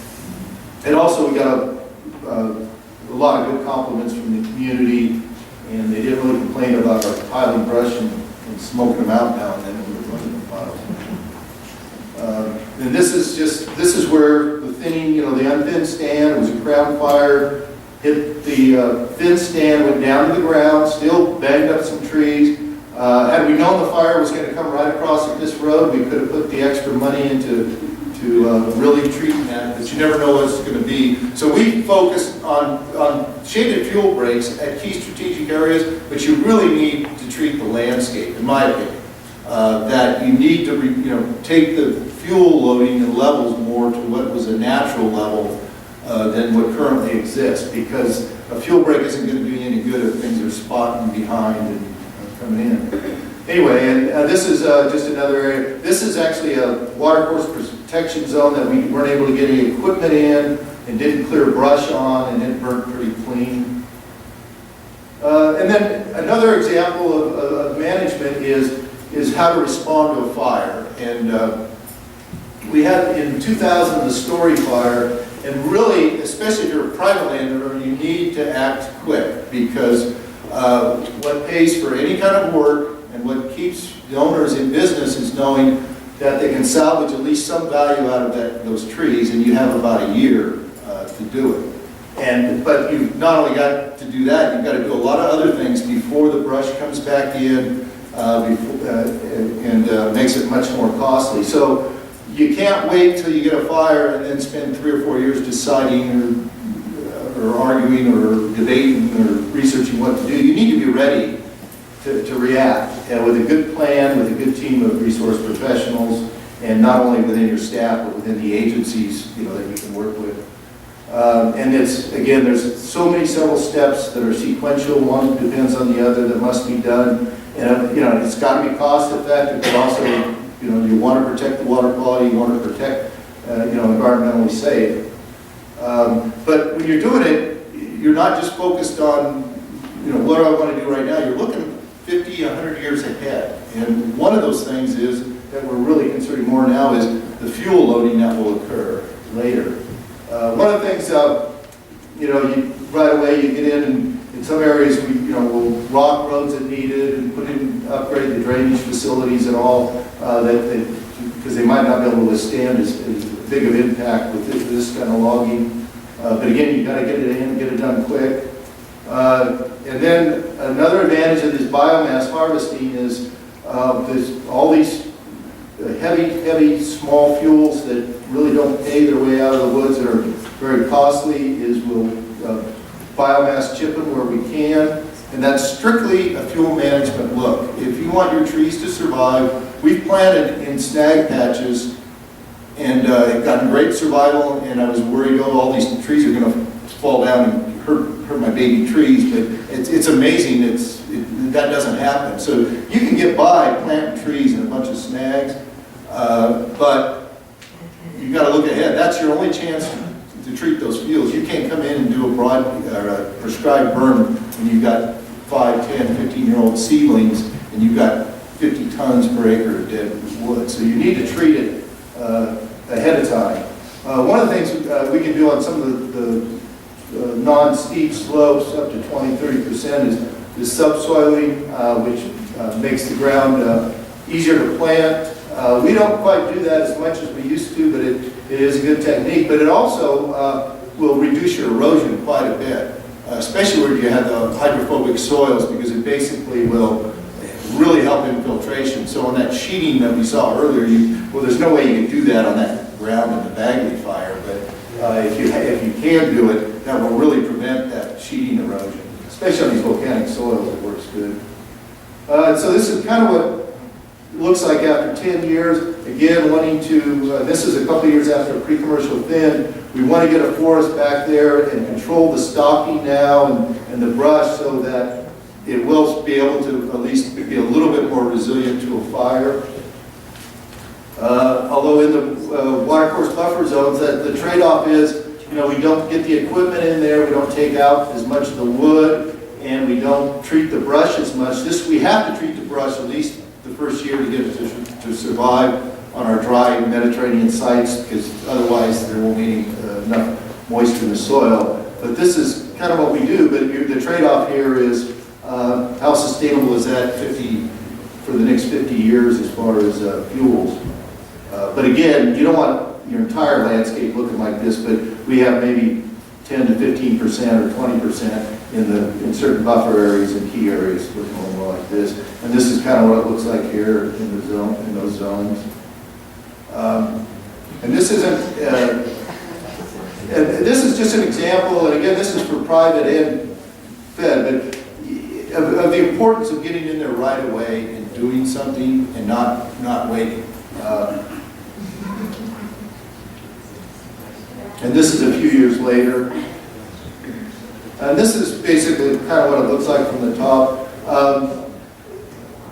Speaker 7: And also we got a lot of good compliments from the community, and they didn't really complain about our piling brush and smoking them out now and then when we were running the piles. And this is where the thinning, the unthinned stand, it was a crown fire, hit the thin stand, went down to the ground, still banged up some trees. Had we known the fire was going to come right across this road, we could have put the extra money into really treating that, but you never know what it's going to be. So we focused on shaded fuel breaks at key strategic areas, but you really need to treat the landscape, in my opinion. That you need to take the fuel loading and levels more to what was a natural level than what currently exists, because a fuel break isn't going to do you any good if things are spotting behind and coming in. Anyway, and this is just another area. This is actually a watercourse protection zone that we weren't able to get any equipment in and didn't clear brush on, and it burnt pretty clean. And then another example of management is how to respond to a fire. And we had in 2000 the Story fire, and really, especially if you're a private landowner, you need to act quick, because what pays for any kind of work and what keeps the owners in business is knowing that they can salvage at least some value out of those trees, and you have about a year to do it. But you've not only got to do that, you've got to do a lot of other things before the brush comes back in and makes it much more costly. So you can't wait till you get a fire and then spend 3 or 4 years deciding or arguing or debating or researching what to do. You need to be ready to react with a good plan, with a good team of resource professionals, and not only within your staff, but within the agencies that you can work with. And it's, again, there's so many several steps that are sequential. One depends on the other that must be done. And, you know, it's got to be cost effective, but also, you know, you want to protect the water quality, you want to protect, you know, environmentally safe. But when you're doing it, you're not just focused on, you know, what do I want to do right now? You're looking 50, 100 years ahead. And one of those things is that we're really considering more now is the fuel loading that will occur later. One of the things, you know, right away you get in some areas we, you know, we'll rock roads that needed and put in, upgrade the drainage facilities and all, because they might not be able to withstand as big of impact with this kind of logging. But again, you got to get it in, get it done quick. And then another advantage of this biomass harvesting is there's all these heavy, small fuels that really don't pay their way out of the woods that are very costly, is we'll biomass chip them where we can. And that's strictly a fuel management look. If you want your trees to survive, we've planted in snag patches and gotten great survival, and I was worried, oh, all these trees are going to fall down and hurt my baby trees, but it's amazing that doesn't happen. So you can get by planting trees in a bunch of snags, but you got to look ahead. That's your only chance to treat those fields. You can't come in and do a broad or a prescribed burn when you've got 5, 10, 15-year-old seedlings and you've got 50 tons per acre of dead wood. So you need to treat it ahead of time. One of the things we can do on some of the non-steep slopes, up to 20-30%, is subsoiling, which makes the ground easier to plant. We don't quite do that as much as we used to, but it is a good technique. But it also will reduce your erosion quite a bit, especially where you have the hydrophobic soils, because it basically will really help infiltration. So on that sheeting that we saw earlier, well, there's no way you can do that on that ground in the Bagley fire, but if you can do it, that will really prevent that sheeting erosion, especially on these volcanic soils. It works good. So this is kind of what it looks like after 10 years. Again, wanting to, this is a couple years after pre-commercial thin. We want to get a forest back there and control the stocking now and the brush so that it will be able to at least be a little bit more resilient to a fire. Although in the watercourse buffer zones, that the trade-off is, you know, we don't get the equipment in there, we don't take out as much of the wood, and we don't treat the brush as much. We have to treat the brush at least the first year to get it to survive on our dry Mediterranean sites, because otherwise there won't be enough moisture in the soil. But this is kind of what we do, but the trade-off here is how sustainable is that for the next 50 years as far as fuels. But again, you don't want your entire landscape looking like this, but we have maybe 10 to 15% or 20% in certain buffer areas and key areas looking more like this. And this is kind of what it looks like here in those zones. And this isn't. This is just an example, and again, this is for private and fed, but of the importance of getting in there right away and doing something and not waiting. And this is a few years later. And this is basically kind of what it looks like from the top.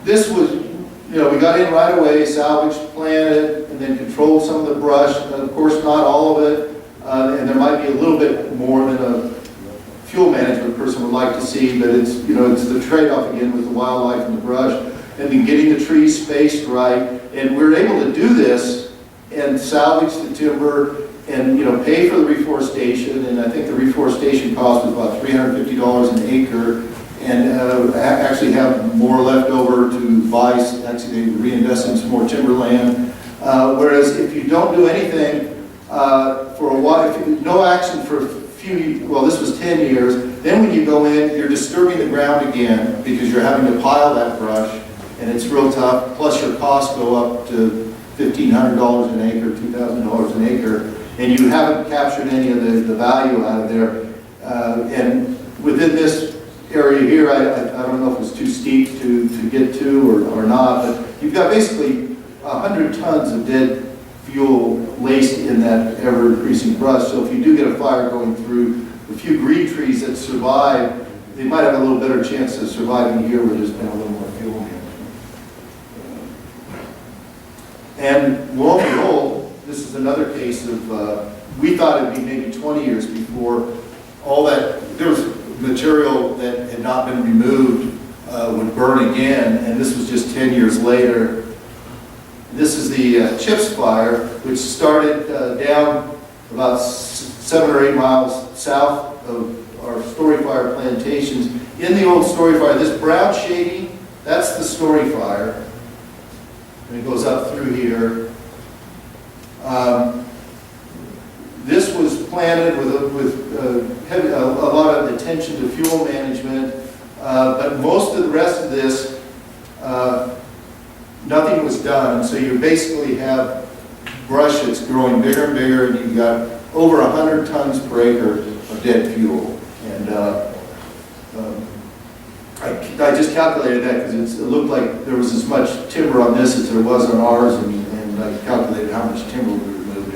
Speaker 7: This was, you know, we got in right away, salvaged, planted, and then controlled some of the brush. And of course, not all of it. And there might be a little bit more than a fuel management person would like to see, but it's, you know, it's the trade-off again with the wildlife and the brush. And then getting the trees spaced right. And we're able to do this and salvage the timber and, you know, pay for the reforestation. And I think the reforestation cost was about $350 an acre, and actually have more left over to buy, actually they reinvest in some more timberland. Whereas if you don't do anything for a while, no action for a few, well, this was 10 years, then when you go in, you're disturbing the ground again because you're having to pile that brush, and it's real tough, plus your costs go up to $1,500 an acre, $2,000 an acre, and you haven't captured any of the value out of there. And within this area here, I don't know if it's too steep to get to or not, but you've got basically 100 tons of dead fuel laced in that ever-increasing brush. So if you do get a fire going through, the few green trees that survive, they might have a little better chance of surviving here where there's been a little more fuel management. And lo and behold, this is another case of, we thought it'd be maybe 20 years before all that, there was material that had not been removed would burn again, and this was just 10 years later. This is the Chips fire, which started down about 7 or 8 miles south of our story fire plantations. In the old story fire, this brown shading, that's the story fire. And it goes up through here. This was planted with a lot of attention to fuel management, but most of the rest of this, nothing was done. So you basically have brush that's growing bigger and bigger, and you've got over 100 tons per acre of dead fuel. And I just calculated that because it looked like there was as much timber on this as there was on ours, and I calculated how much timber we removed,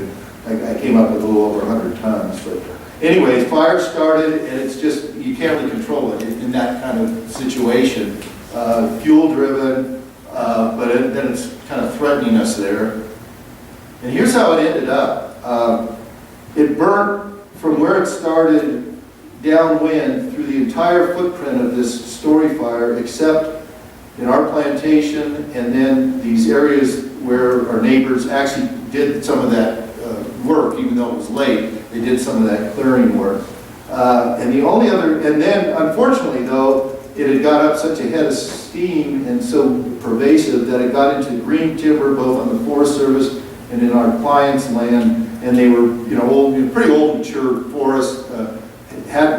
Speaker 7: and I came up with a little over 100 tons. But anyway, fire started, and it's just, you can't really control it in that kind of situation. Fuel driven, but then it's kind of threatening us there. And here's how it ended up. It burnt from where it started downwind through the entire footprint of this story fire, except in our plantation and then these areas where our neighbors actually did some of that work, even though it was late. They did some of that clearing work. And the only other, and then unfortunately though, it had got up such a head of steam and so pervasive that it got into green timber, both on the Forest Service and in our clients' land, and they were, old, pretty old, mature forests.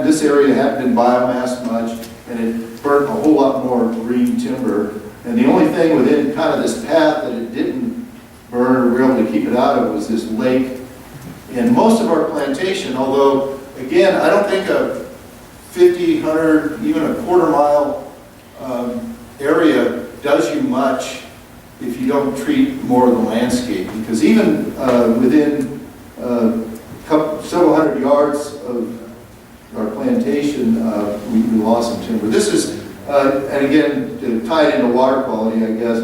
Speaker 7: This area hadn't been biomassed much, and it burnt a whole lot more green timber. And the only thing within kind of this path that it didn't burn or we were able to keep it out of was this lake. And most of our plantation, although, again, I don't think a 50, 100, even a quarter-mile area does you much if you don't treat more of the landscape. Because even within several hundred yards of our plantation, we lost some timber. This is, and again, to tie it into water quality, I guess,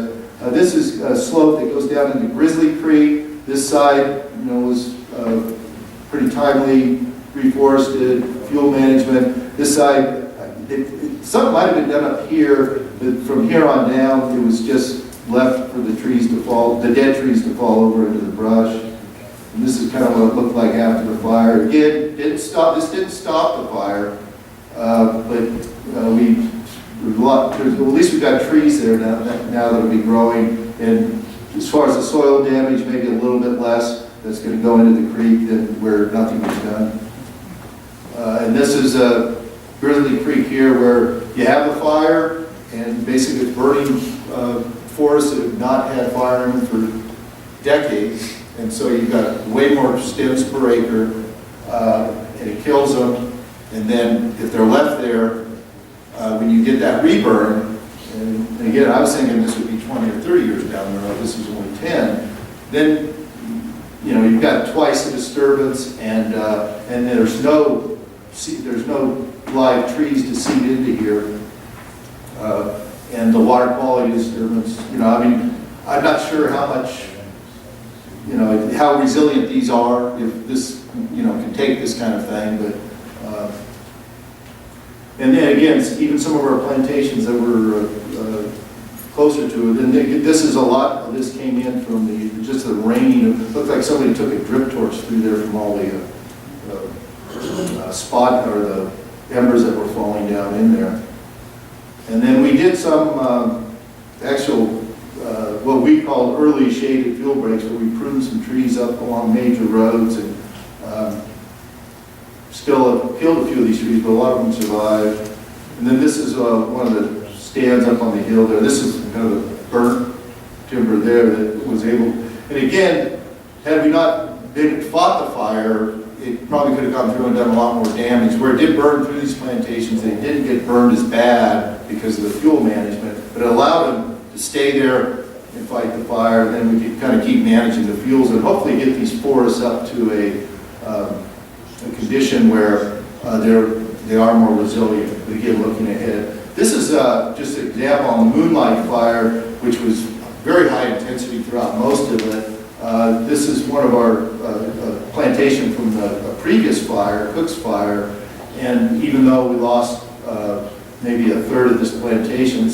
Speaker 7: this is a slope that goes down into Grizzly Creek. This side, was pretty timely reforested, fuel management. This side, something might have been done up here, but from here on down, it was just left for the trees to fall, the dead trees to fall over into the brush. And this is kind of what it looked like after the fire. Again, this didn't stop the fire, but at least we've got trees there now that'll be growing. And as far as the soil damage, maybe a little bit less that's going to go into the creek than where nothing was done. And this is Grizzly Creek here, where you have the fire, and basically it's burning forests that have not had firing for decades. And so you've got way more stems per acre, and it kills them. And then if they're left there, when you get that reburn, and again, I was thinking this would be 20 or 30 years down the road, this is only 10, then you've got twice the disturbance, and there's no live trees to seed into here, and the water quality disturbance. I'm not sure how much, how resilient these are, if this, can take this kind of thing, but, and then again, even some of our plantations that were closer to it, and this is a lot of this came in from just the raining. It looked like somebody took a drip torch through there from all the spot or the embers that were falling down in there. And then we did some actual, what we call early shaded fuel breaks, where we pruned some trees up along major roads, and still killed a few of these trees, but a lot of them survived. And then this is one of the stands up on the hill there. This is kind of the burnt timber there that was able, and again, had we not fought the fire, it probably could have gone through and done a lot more damage. Where it did burn through these plantations, they didn't get burned as bad because of the fuel management, but it allowed them to stay there and fight the fire. Then we can kind of keep managing the fuels and hopefully get these forests up to a condition where they are more resilient. But again, looking ahead. This is just an example on the Moonlight Fire, which was very high intensity throughout most of it. This is one of our plantation from the previous fire, Cook's Fire, and even though we lost maybe a third of this plantation,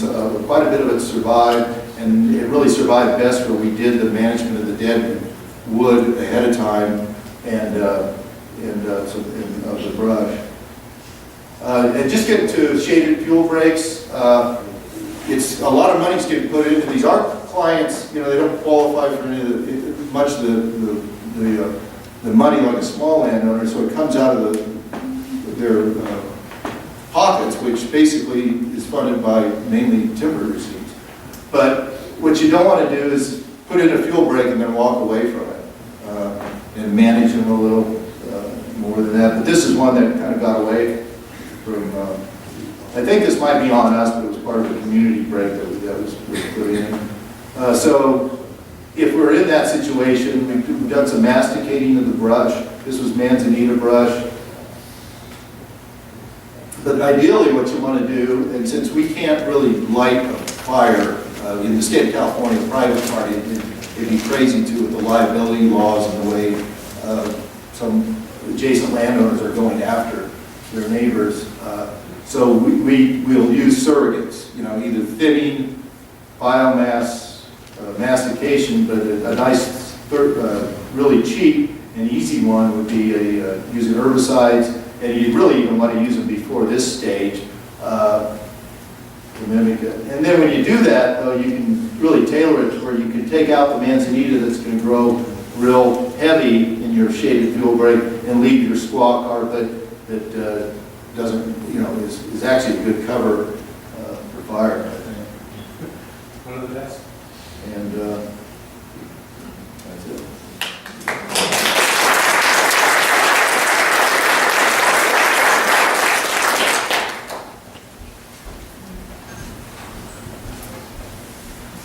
Speaker 7: quite a bit of it survived, and it really survived best where we did the management of the dead wood ahead of time and of the brush. And just getting to shaded fuel breaks, it's a lot of money's getting put into these. Our clients, they don't qualify for any of the money like a small landowner, so it comes out of their pockets, which basically is funded by mainly timber receipts. But what you don't want to do is put in a fuel break and then walk away from it and manage them a little more than that. But this is one that kind of got away from, I think this might be on us, but it was part of the community break that was put in. So if we're in that situation, we've done some masticating of the brush. This was manzanita brush. But ideally what you want to do, and since we can't really light a fire in the state of California, the private party, it'd be crazy too with the liability laws and the way some adjacent landowners are going after their neighbors. So we'll use surrogates, either thinning, biomass, mastication, but a nice, really cheap and easy one would be using herbicides, and you really even want to use them before this stage to mimic it. And then when you do that, though, you can really tailor it to where you can take out the manzanita that's going to grow real heavy in your shaded fuel break and leave your squaw carpet that doesn't, is actually a good cover for fire, I think.
Speaker 5: One of the best.
Speaker 7: And that's it.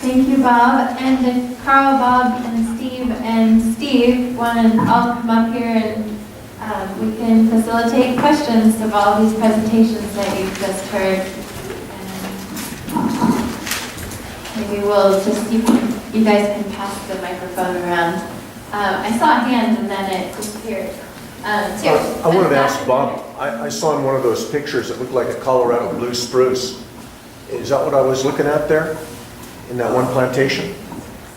Speaker 6: Thank you, Bob. And if Carl, Bob, and Steve want to all come up here and we can facilitate questions of all these presentations that you've just heard. And maybe we'll just, you guys can pass the microphone around. I saw a hand and then it disappeared.
Speaker 8: I wanted to ask Bob, I saw in one of those pictures, it looked like a Colorado blue spruce. Is that what I was looking at there, in that one plantation?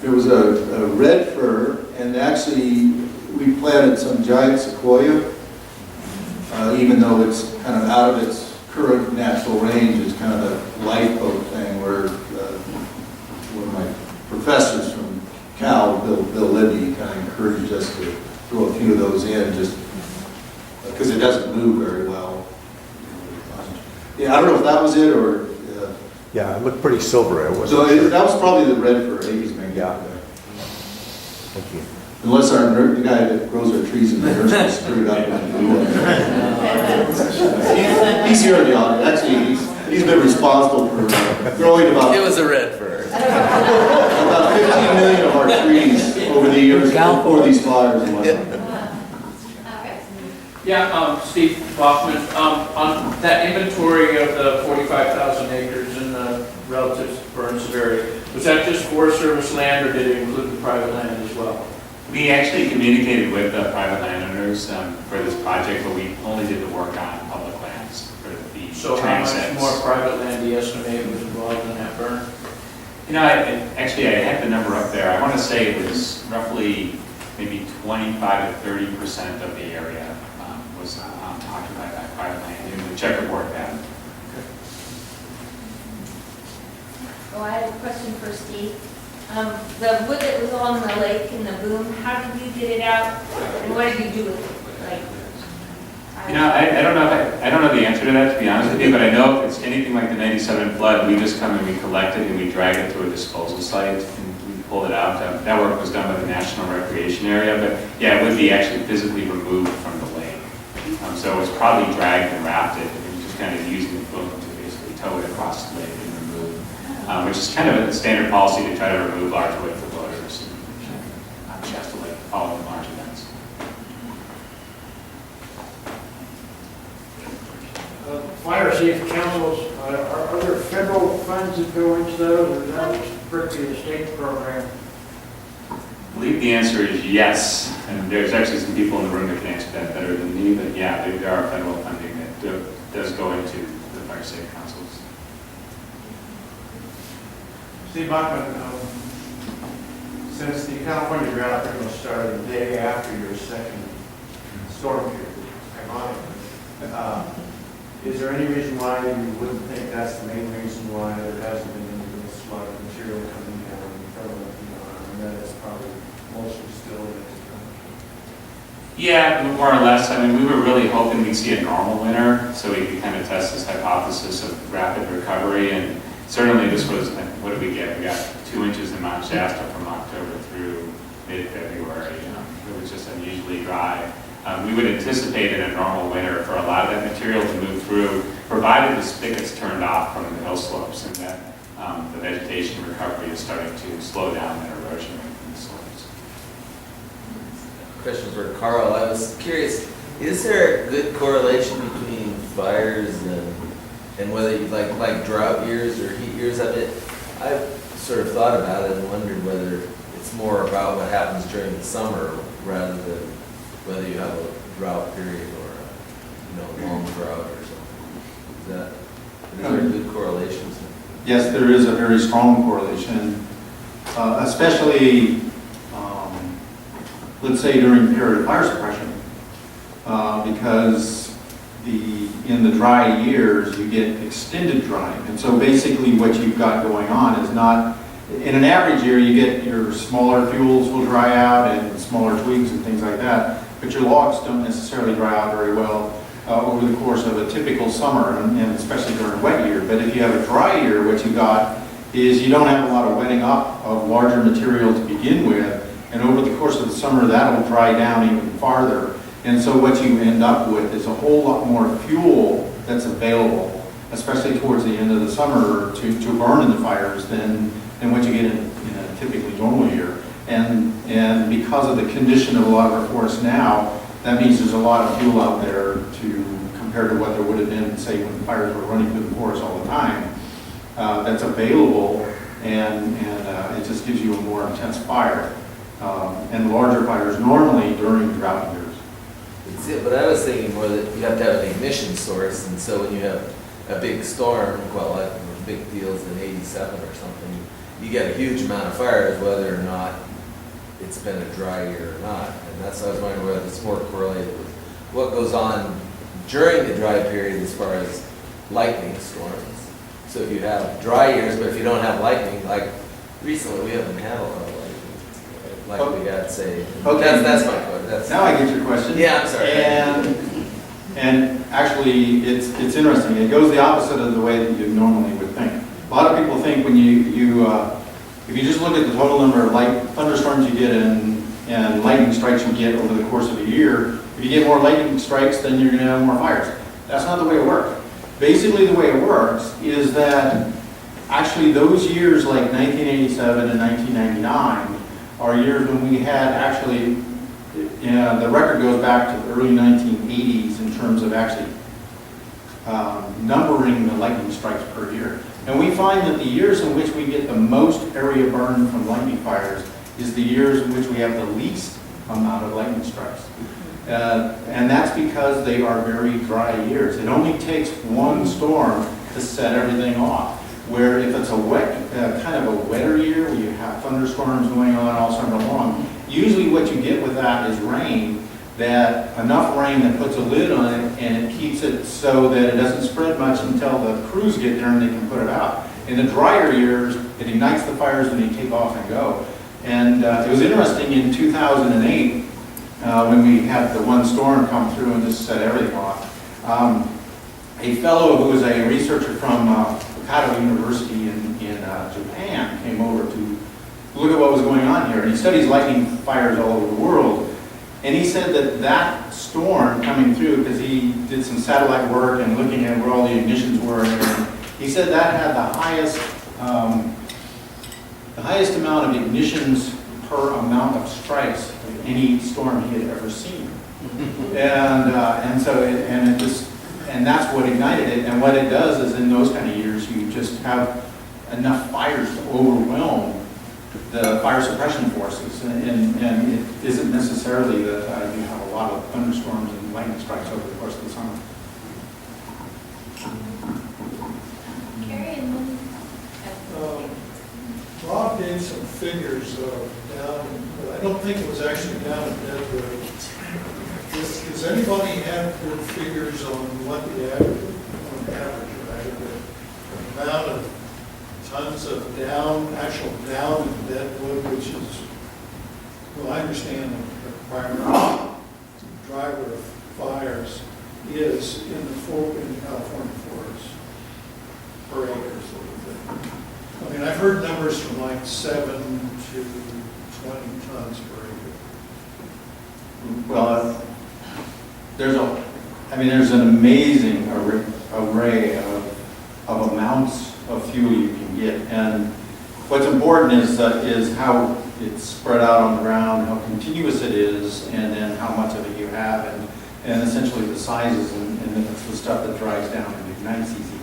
Speaker 7: There was a red fir, and actually we planted some giant sequoia, even though it's kind of out of its current natural range. It's kind of a lifeboat thing where one of my professors from Cal, Bill Libby, kind of encouraged us to throw a few of those in, just because it doesn't move very well. Yeah, I don't know if that was it or.
Speaker 8: Yeah, it looked pretty silvery. I wasn't
Speaker 7: So
Speaker 8: sure.
Speaker 7: that was probably the red fir. Amy's maybe.
Speaker 8: Yeah. Thank you.
Speaker 7: Unless the guy that grows our trees in the nursery screwed up. He's here in the audience. Actually, he's been responsible for growing about.
Speaker 9: It was a red fir.
Speaker 7: About 15 million of our trees over the years before these fires and whatnot.
Speaker 10: Yeah, Steve Bachman, on that inventory of the 45,000 acres in the relative burn severity, was that just Forest Service land or did it include the private land as well?
Speaker 4: We actually communicated with the private landowners for this project, but we only did the work on public lands for the
Speaker 10: So how much
Speaker 4: transects.
Speaker 10: more private land do you estimate was involved in that burn?
Speaker 4: Actually, I had the number up there. I want to say it was roughly maybe 25 to 30% of the area was occupied by private land in the checkerboard pattern.
Speaker 2: Oh, I have a question for Steve. The wood that was on the lake in the boom, how did you get it out? And what did you do with it?
Speaker 4: I don't know the answer to that, to be honest with you, but I know if it's anything like the 97 flood, we just come and we collect it and we drag it to a disposal site and we pull it out. That work was done by the National Recreation Area, but yeah, it would be actually physically removed from the lake. So it was probably dragged and wrapped it and just kind of using the boom to basically tow it across the lake and remove. But which is kind of a standard policy to try to remove large weight for voters and just to like follow large events.
Speaker 9: Fire safe councils, are there federal funds that go into those, or is that strictly a state program?
Speaker 4: I believe the answer is yes, and there's actually some people in the room that can answer that better than me, but yeah, there are federal funding that does go into the fire safe councils.
Speaker 11: Steve Bachman, since the California drought pretty much started the day after your second storm period, ironically, is there any reason why you wouldn't think that's the main reason why there hasn't been this lot of material coming down from and that it's probably mostly still in it?
Speaker 4: Yeah, more or less. I mean, we were really hoping we'd see a normal winter so we could kind of test this hypothesis of rapid recovery. And certainly this was, what did we get? We got 2 inches in Mount Shasta from October through mid-February. It was just unusually dry. We would anticipate in a normal winter for a lot of that material to move through, provided the spigots turned off from the hill slopes and that the vegetation recovery is starting to slow down that erosion rate from the slopes.
Speaker 12: Question for Carl. I was curious, is there a good correlation between fires and whether you like drought years or heat years? I've sort of thought about it and wondered whether it's more about what happens during the summer rather than whether you have a drought period or a long drought or something. Is there a good correlation?
Speaker 3: Yes, there is a very strong correlation, especially, let's say during the period of fire suppression, because in the dry years you get extended drying. And so basically what you've got going on is not, in an average year you get your smaller fuels will dry out and smaller twigs and things like that, but your logs don't necessarily dry out very well over the course of a typical summer, and especially during a wet year. But if you have a dry year, what you got is you don't have a lot of wetting up of larger material to begin with, and over the course of the summer that'll dry down even farther. And so what you end up with is a whole lot more fuel that's available, especially towards the end of the summer to burn in the fires than what you get in a typically normal year. And because of the condition of a lot of our forests now, that means there's a lot of fuel out there compared to what there would have been, say, when fires were running through the forest all the time. That's available, and it just gives you a more intense fire. And larger fires normally during drought years.
Speaker 12: That's it, but I was thinking more that you have to have an ignition source, and so when you have a big storm, well, like big deals in '87 or something, you get a huge amount of fires, whether or not it's been a dry year or not. And that's why I was wondering whether it's more correlated with what goes on during the dry period as far as lightning storms. So if you have dry years, but if you don't have lightning, like recently we haven't had a lot of lightning, like we had, say.
Speaker 3: Okay.
Speaker 12: That's my question.
Speaker 3: Now I get your question.
Speaker 12: Yeah, I'm sorry.
Speaker 3: And actually, it's interesting. It goes the opposite of the way that you normally would think. A lot of people think when if you just look at the total number of thunderstorms you get and lightning strikes you get over the course of a year, if you get more lightning strikes, then you're going to have more fires. That's not the way it works. Basically, the way it works is that actually those years like 1987 and 1999 are years when we had actually, the record goes back to the early 1980s in terms of actually numbering the lightning strikes per year. And we find that the years in which we get the most area burned from lightning fires is the years in which we have the least amount of lightning strikes. And that's because they are very dry years. It only takes one storm to set everything off. Where if it's a wet, kind of a wetter year where you have thunderstorms going on all summer long, usually what you get with that is rain, enough rain that puts a lid on it and it keeps it so that it doesn't spread much until the crews get there and they can put it out. In the drier years, it ignites the fires and they take off and go. And it was interesting in 2008 when we had the one storm come through and just set everything off. A fellow who was a researcher from Hokkaido University in Japan came over to look at what was going on here. And he studies lightning fires all over the world. And he said that storm coming through, because he did some satellite work and looking at where all the ignitions were and everything, he said that had the highest the highest amount of ignitions per amount of strikes of any storm he had ever seen. And that's what ignited it. And what it does is in those kind of years, you just have enough fires to overwhelm the fire suppression forces. And it isn't necessarily that you have a lot of thunderstorms and lightning strikes over the course of the summer.
Speaker 2: Carrie and then.
Speaker 13: Rob gave some figures down, but I don't think it was actually down at Deadwood. Does anybody have good figures on what the average, right, the amount of tons of actual down in Deadwood, which is, well, I understand the primary driver of fires is in the California forests per acre sort of thing. I mean, I've heard numbers from like 7 to 20 tons per acre.
Speaker 3: Well, there's an amazing array of amounts of fuel you can get. And what's important is how it's spread out on the ground, how continuous it is, and then how much of it you have, and essentially the sizes, and then it's the stuff that dries down and ignites easy.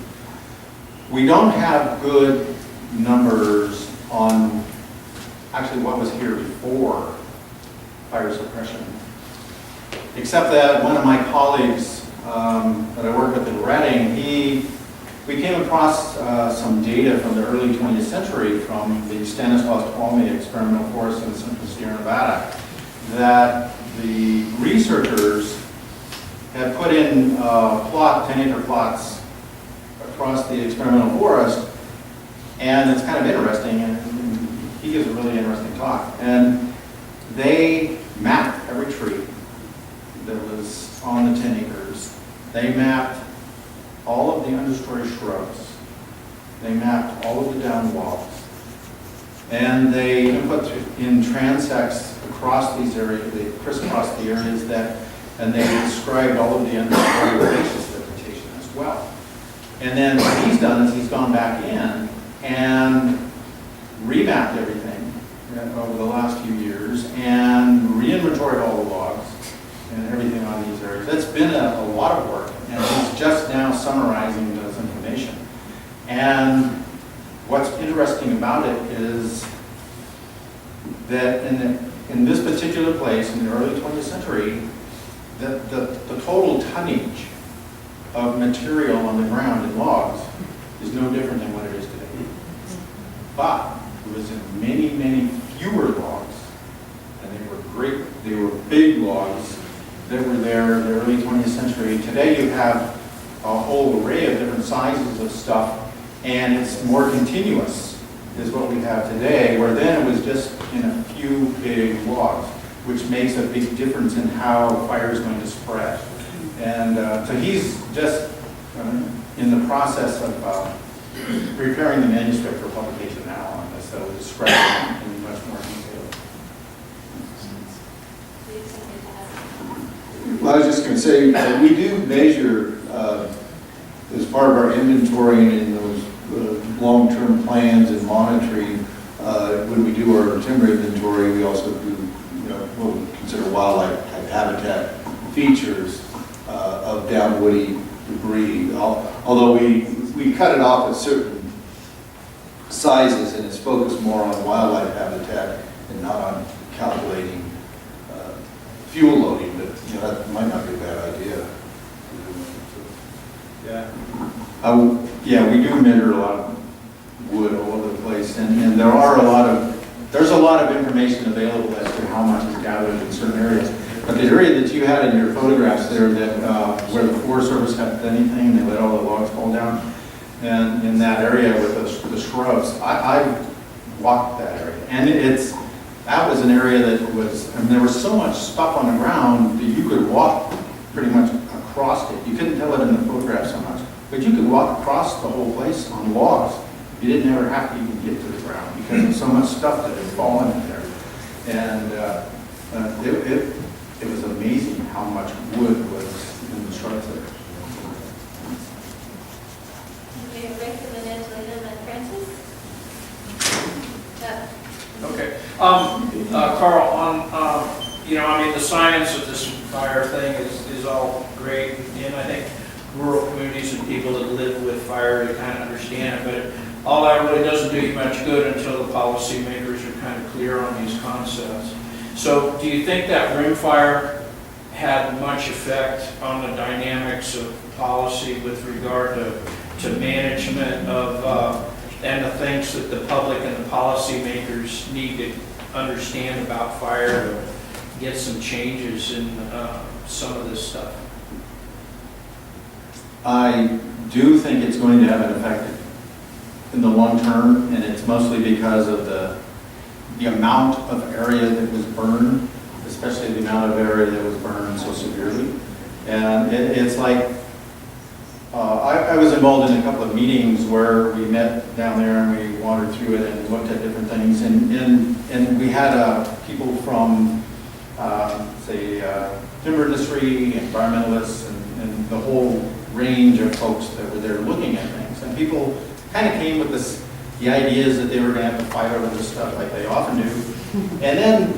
Speaker 3: We don't have good numbers on actually what was here before fire suppression. Except that one of my colleagues that I work with in Reading, we came across some data from the early 20th century from the Stanislaus Twomey experimental forest in central Sierra Nevada, that the researchers had put in 10-acre plots across the experimental forest, and it's kind of interesting, and he gives a really interesting talk. And they mapped every tree that was on the 10 acres. They mapped all of the understory shrubs. They mapped all of the down logs. And they put in transects across these areas, they crisscrossed the areas and they described all of the understory herbaceous vegetation as well. And then what he's done is he's gone back in and remapped everything over the last few years and re-inventoried all the logs and everything on these areas. That's been a lot of work, and he's just now summarizing this information. And what's interesting about it is that in this particular place in the early 20th century, the total tonnage of material on the ground in logs is no different than what it is today. But it was in many, many fewer logs, and they were big logs that were there in the early 20th century. Today you have a whole array of different sizes of stuff, and it's more continuous is what we have today, where then it was just in a few big logs, which makes a big difference in how fire is going to spread. And so he's just in the process of preparing the manuscript for publication now on this, so we'll describe it in much more detail.
Speaker 7: Well, I was just going to say, we do measure, as part of our inventorying in those long-term plans and monitoring, when we do our timber inventory, we also do what we consider wildlife habitat features of downwoody debris. Although we cut it off at certain sizes, and it's focused more on wildlife habitat and not on calculating fuel loading, but that might not be a bad idea. Yeah, we do measure a lot of wood all over the place, and there's a lot of information available as to how much is gathered in certain areas. But the area that you had in your photographs there, that where the Forest Service had anything, they let all the logs fall down, and in that area with the shrubs, I walked that area, and that was an area that was, there was so much stuff on the ground that you could walk pretty much across it. You couldn't tell it in the photograph so much, but you could walk across the whole place on logs. You didn't ever have to even get to the ground because of so much stuff that had fallen in there. And it was amazing how much wood was in the shrubs there.
Speaker 2: Rick and then Angelina and then Francis.
Speaker 10: Carl, I mean, the science of this fire thing is all great, and I think rural communities and people that live with fire, they kind of understand it, but all that really doesn't do you much good until the policymakers are kind of clear on these concepts. So do you think that rimfire had much effect on the dynamics of policy with regard to management of, and the things that the public and the policymakers need to understand about fire to get some changes in some of this stuff?
Speaker 3: I do think it's going to have an effect in the long term, and it's mostly because of the amount of area that was burned, especially the amount of area that was burned so severely. And it's like, I was involved in a couple of meetings where we met down there and we wandered through it and looked at different things. And we had people from, say, timber industry, environmentalists, and the whole range of folks that were there looking at things. And people kind of came with the ideas that they were going to have to fight over this stuff like they often do. And then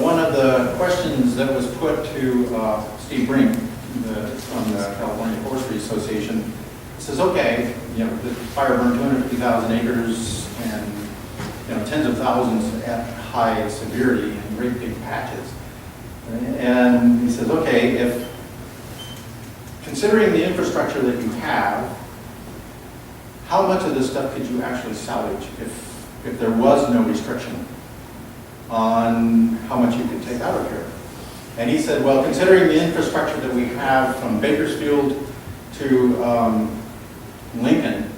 Speaker 3: one of the questions that was put to Steve Brink from the California Forestry Association says, okay, the fire burned 250,000 acres and tens of thousands at high severity and great big patches. And he says, okay, if considering the infrastructure that you have, how much of this stuff could you actually salvage if there was no restriction on how much you could take out of here? And he said, well, considering the infrastructure that we have from Bakersfield to Lincoln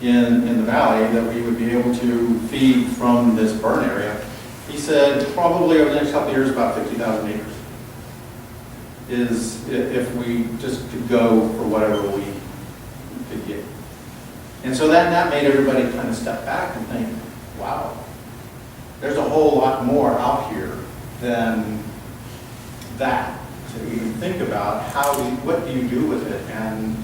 Speaker 3: in the valley that we would be able to feed from this burn area, he said probably over the next couple of years about 50,000 acres is if we just could go for whatever we could get. And so that made everybody kind of step back and think, wow, there's a whole lot more out here than that to even think about what do you do with it and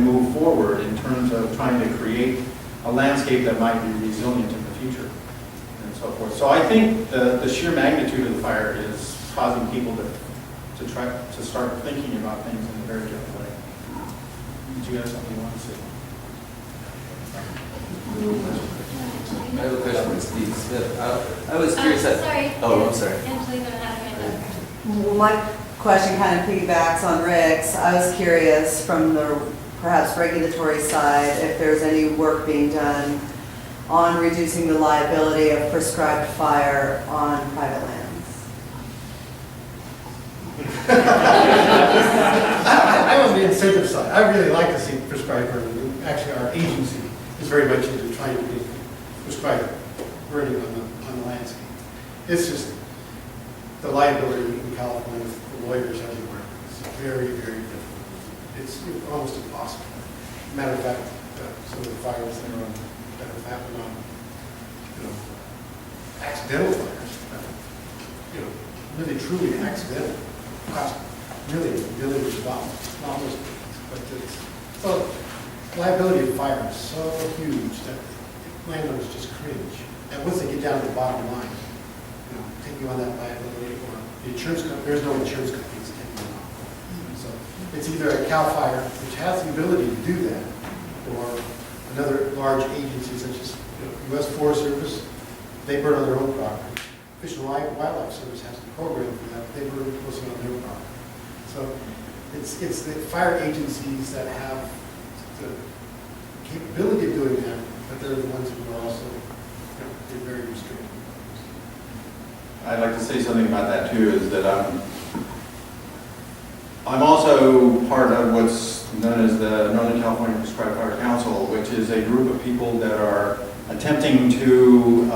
Speaker 3: move forward in terms of trying to create a landscape that might be resilient in the future and so forth. So I think the sheer magnitude of the fire is causing people to try to start thinking about things in a very different way. Did you have something you want to say?
Speaker 12: I have a question for Steve Smith. I was curious.
Speaker 2: Sorry.
Speaker 12: Oh, I'm sorry.
Speaker 2: Angelina had her hand up.
Speaker 14: Well, my question kind of piggybacks on Rick's. I was curious from the perhaps regulatory side if there's any work being done on reducing the liability of prescribed fire on private lands.
Speaker 5: I'm on the incentive side. I really like to see prescribed burning. Actually, our agency is very much into trying to prescribe burning on the landscape. It's just the liability in California for lawyers everywhere. It's very, very difficult. It's almost impossible. Matter of fact, some of the fires that have happened on, accidental fires, really truly accidental, cost millions and billions of dollars. Not most things, but so liability of fire is so huge that landowners just cringe. And once they get down to the bottom line, taking on that liability, or the insurance company, there's no insurance companies taking them on. So it's either a CAL FIRE, which has the ability to do that, or another large agency such as U.S. Forest Service. They burn on their own property. Fish and Wildlife Service has a program for that. They burn mostly on their property. So it's the fire agencies that have the capability of doing that, but they're the ones who are also they're very restricted.
Speaker 3: I'd like to say something about that too, is that I'm also part of what's known as the Northern California Prescribed Fire Council, which is a group of people that are attempting to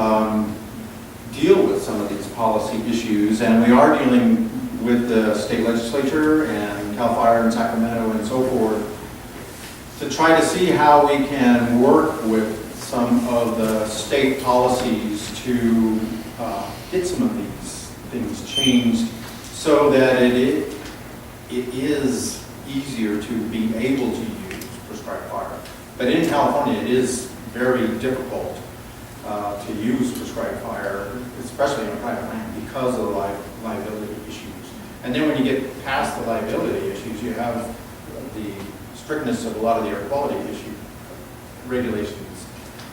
Speaker 3: deal with some of these policy issues, and we are dealing with the state legislature and CAL FIRE in Sacramento and so forth to try to see how we can work with some of the state policies to get some of these things changed so that it is easier to be able to use prescribed fire. But in California, it is very difficult to use prescribed fire, especially on private land, because of the liability issues. And then when you get past the liability issues, you have the strictness of a lot of the air quality issue regulations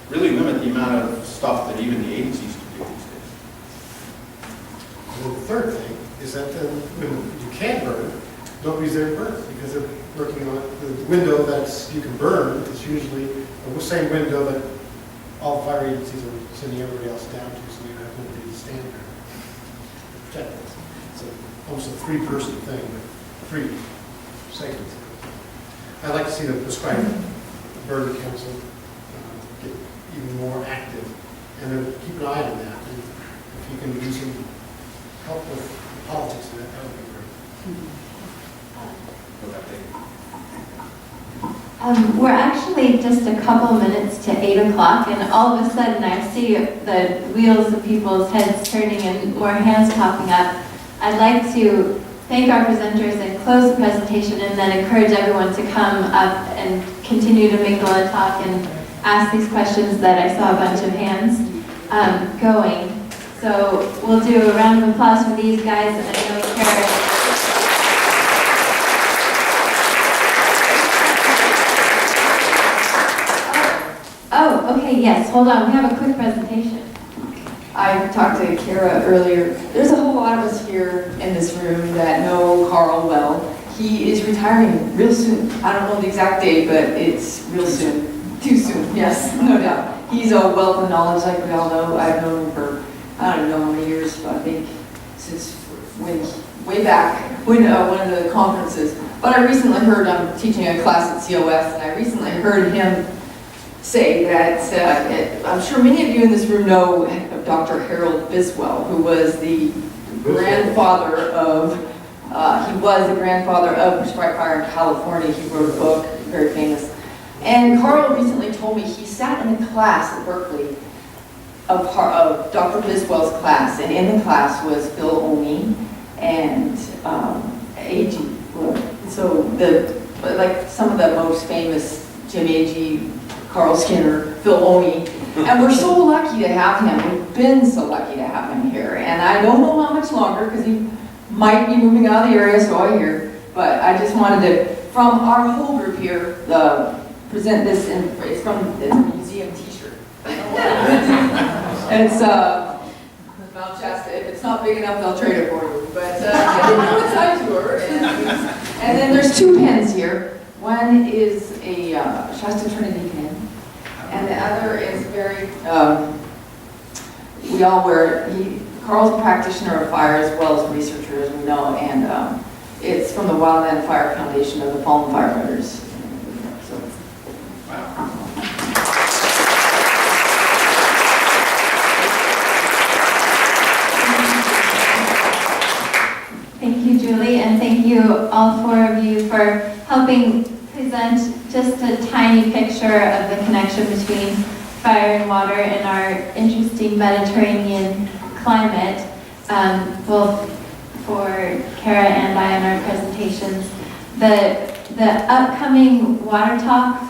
Speaker 3: really limit the amount of stuff that even the agencies can do these days.
Speaker 5: And then the third thing is that then when you can't burn, nobody's there to burn because they're working on the window that's you can burn is usually the same window that all fire agencies are sending everybody else down to, so you have nobody to stand there to protect us. So almost a three-person thing, but three segments. I'd like to see the prescribed burn council get even more active, and then keep an eye on that. And if you can do some help with politics in that, that would be great.
Speaker 6: We're actually just a couple minutes to 8 o'clock, and all of a sudden I see the wheels of people's heads turning and more hands popping up. I'd like to thank our presenters and close the presentation, and then encourage everyone to come up and continue to mingle and talk and ask these questions that I saw a bunch of hands going. So we'll do a round of applause for these guys, and I know Kara. Oh, okay, yes, hold on, we have a quick presentation.
Speaker 15: I talked to Kara earlier. There's a whole lot of us here in this room that know Carl well. He is retiring real soon. I don't know the exact date, but it's real soon. Too soon, yes, no doubt. He's a wealth of knowledge, like we all know. I've known him for, I don't know how many years, but I think since way back when one of the conferences. But I recently heard, I'm teaching a class at COS, and I recently heard him say that, I'm sure many of you in this room know of Dr. Harold Biswell, who was the grandfather of, prescribed fire in California. He wrote a book, very famous. And Carl recently told me he sat in a class at Berkeley of Dr. Biswell's class, and in the class was Phil Omi and Agee. So like some of the most famous, Jim Agee, Carl Skinner, Phil Omi, and we're so lucky to have him. We've been so lucky to have him here, and I don't know how much longer because he might be moving out of the area, so I hear. But I just wanted to, from our whole group here, present this. It's a museum T-shirt. It's Mount Shasta. If it's not big enough, they'll trade it for you. But I didn't know what size you were. And then there's two pens here. One is a Shasta Trinity pen, and the other is very, we all wear it. Carl's a practitioner of fire as well as a researcher, as we know, and it's from the Wildland Fire Foundation of the Fallen Firefighters. So, wow.
Speaker 6: Thank you, Julie, and thank you, all four of you, for helping present just a tiny picture of the connection between fire and water in our interesting Mediterranean climate, both for Kara and I in our presentations. The upcoming water talk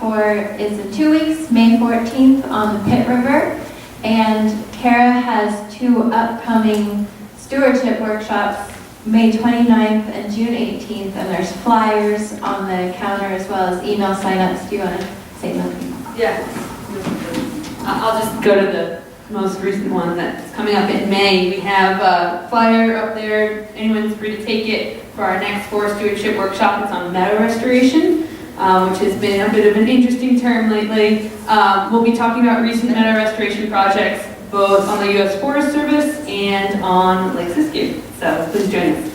Speaker 6: is in 2 weeks, May 14th on the Pitt River, and Kara has 2 upcoming stewardship workshops, May 29th and June 18th, and there's flyers on the counter as well as email signups. Do you want to say something?
Speaker 1: Yeah. I'll just go to the most recent one that's coming up in May. We have a flyer up there. Anyone's free to take it for our next forest stewardship workshop. It's on meadow restoration, which has been a bit of an interesting term lately. We'll be talking about recent meadow restoration projects, both on the U.S. Forest Service and on Lake Siskiyou. So please join us.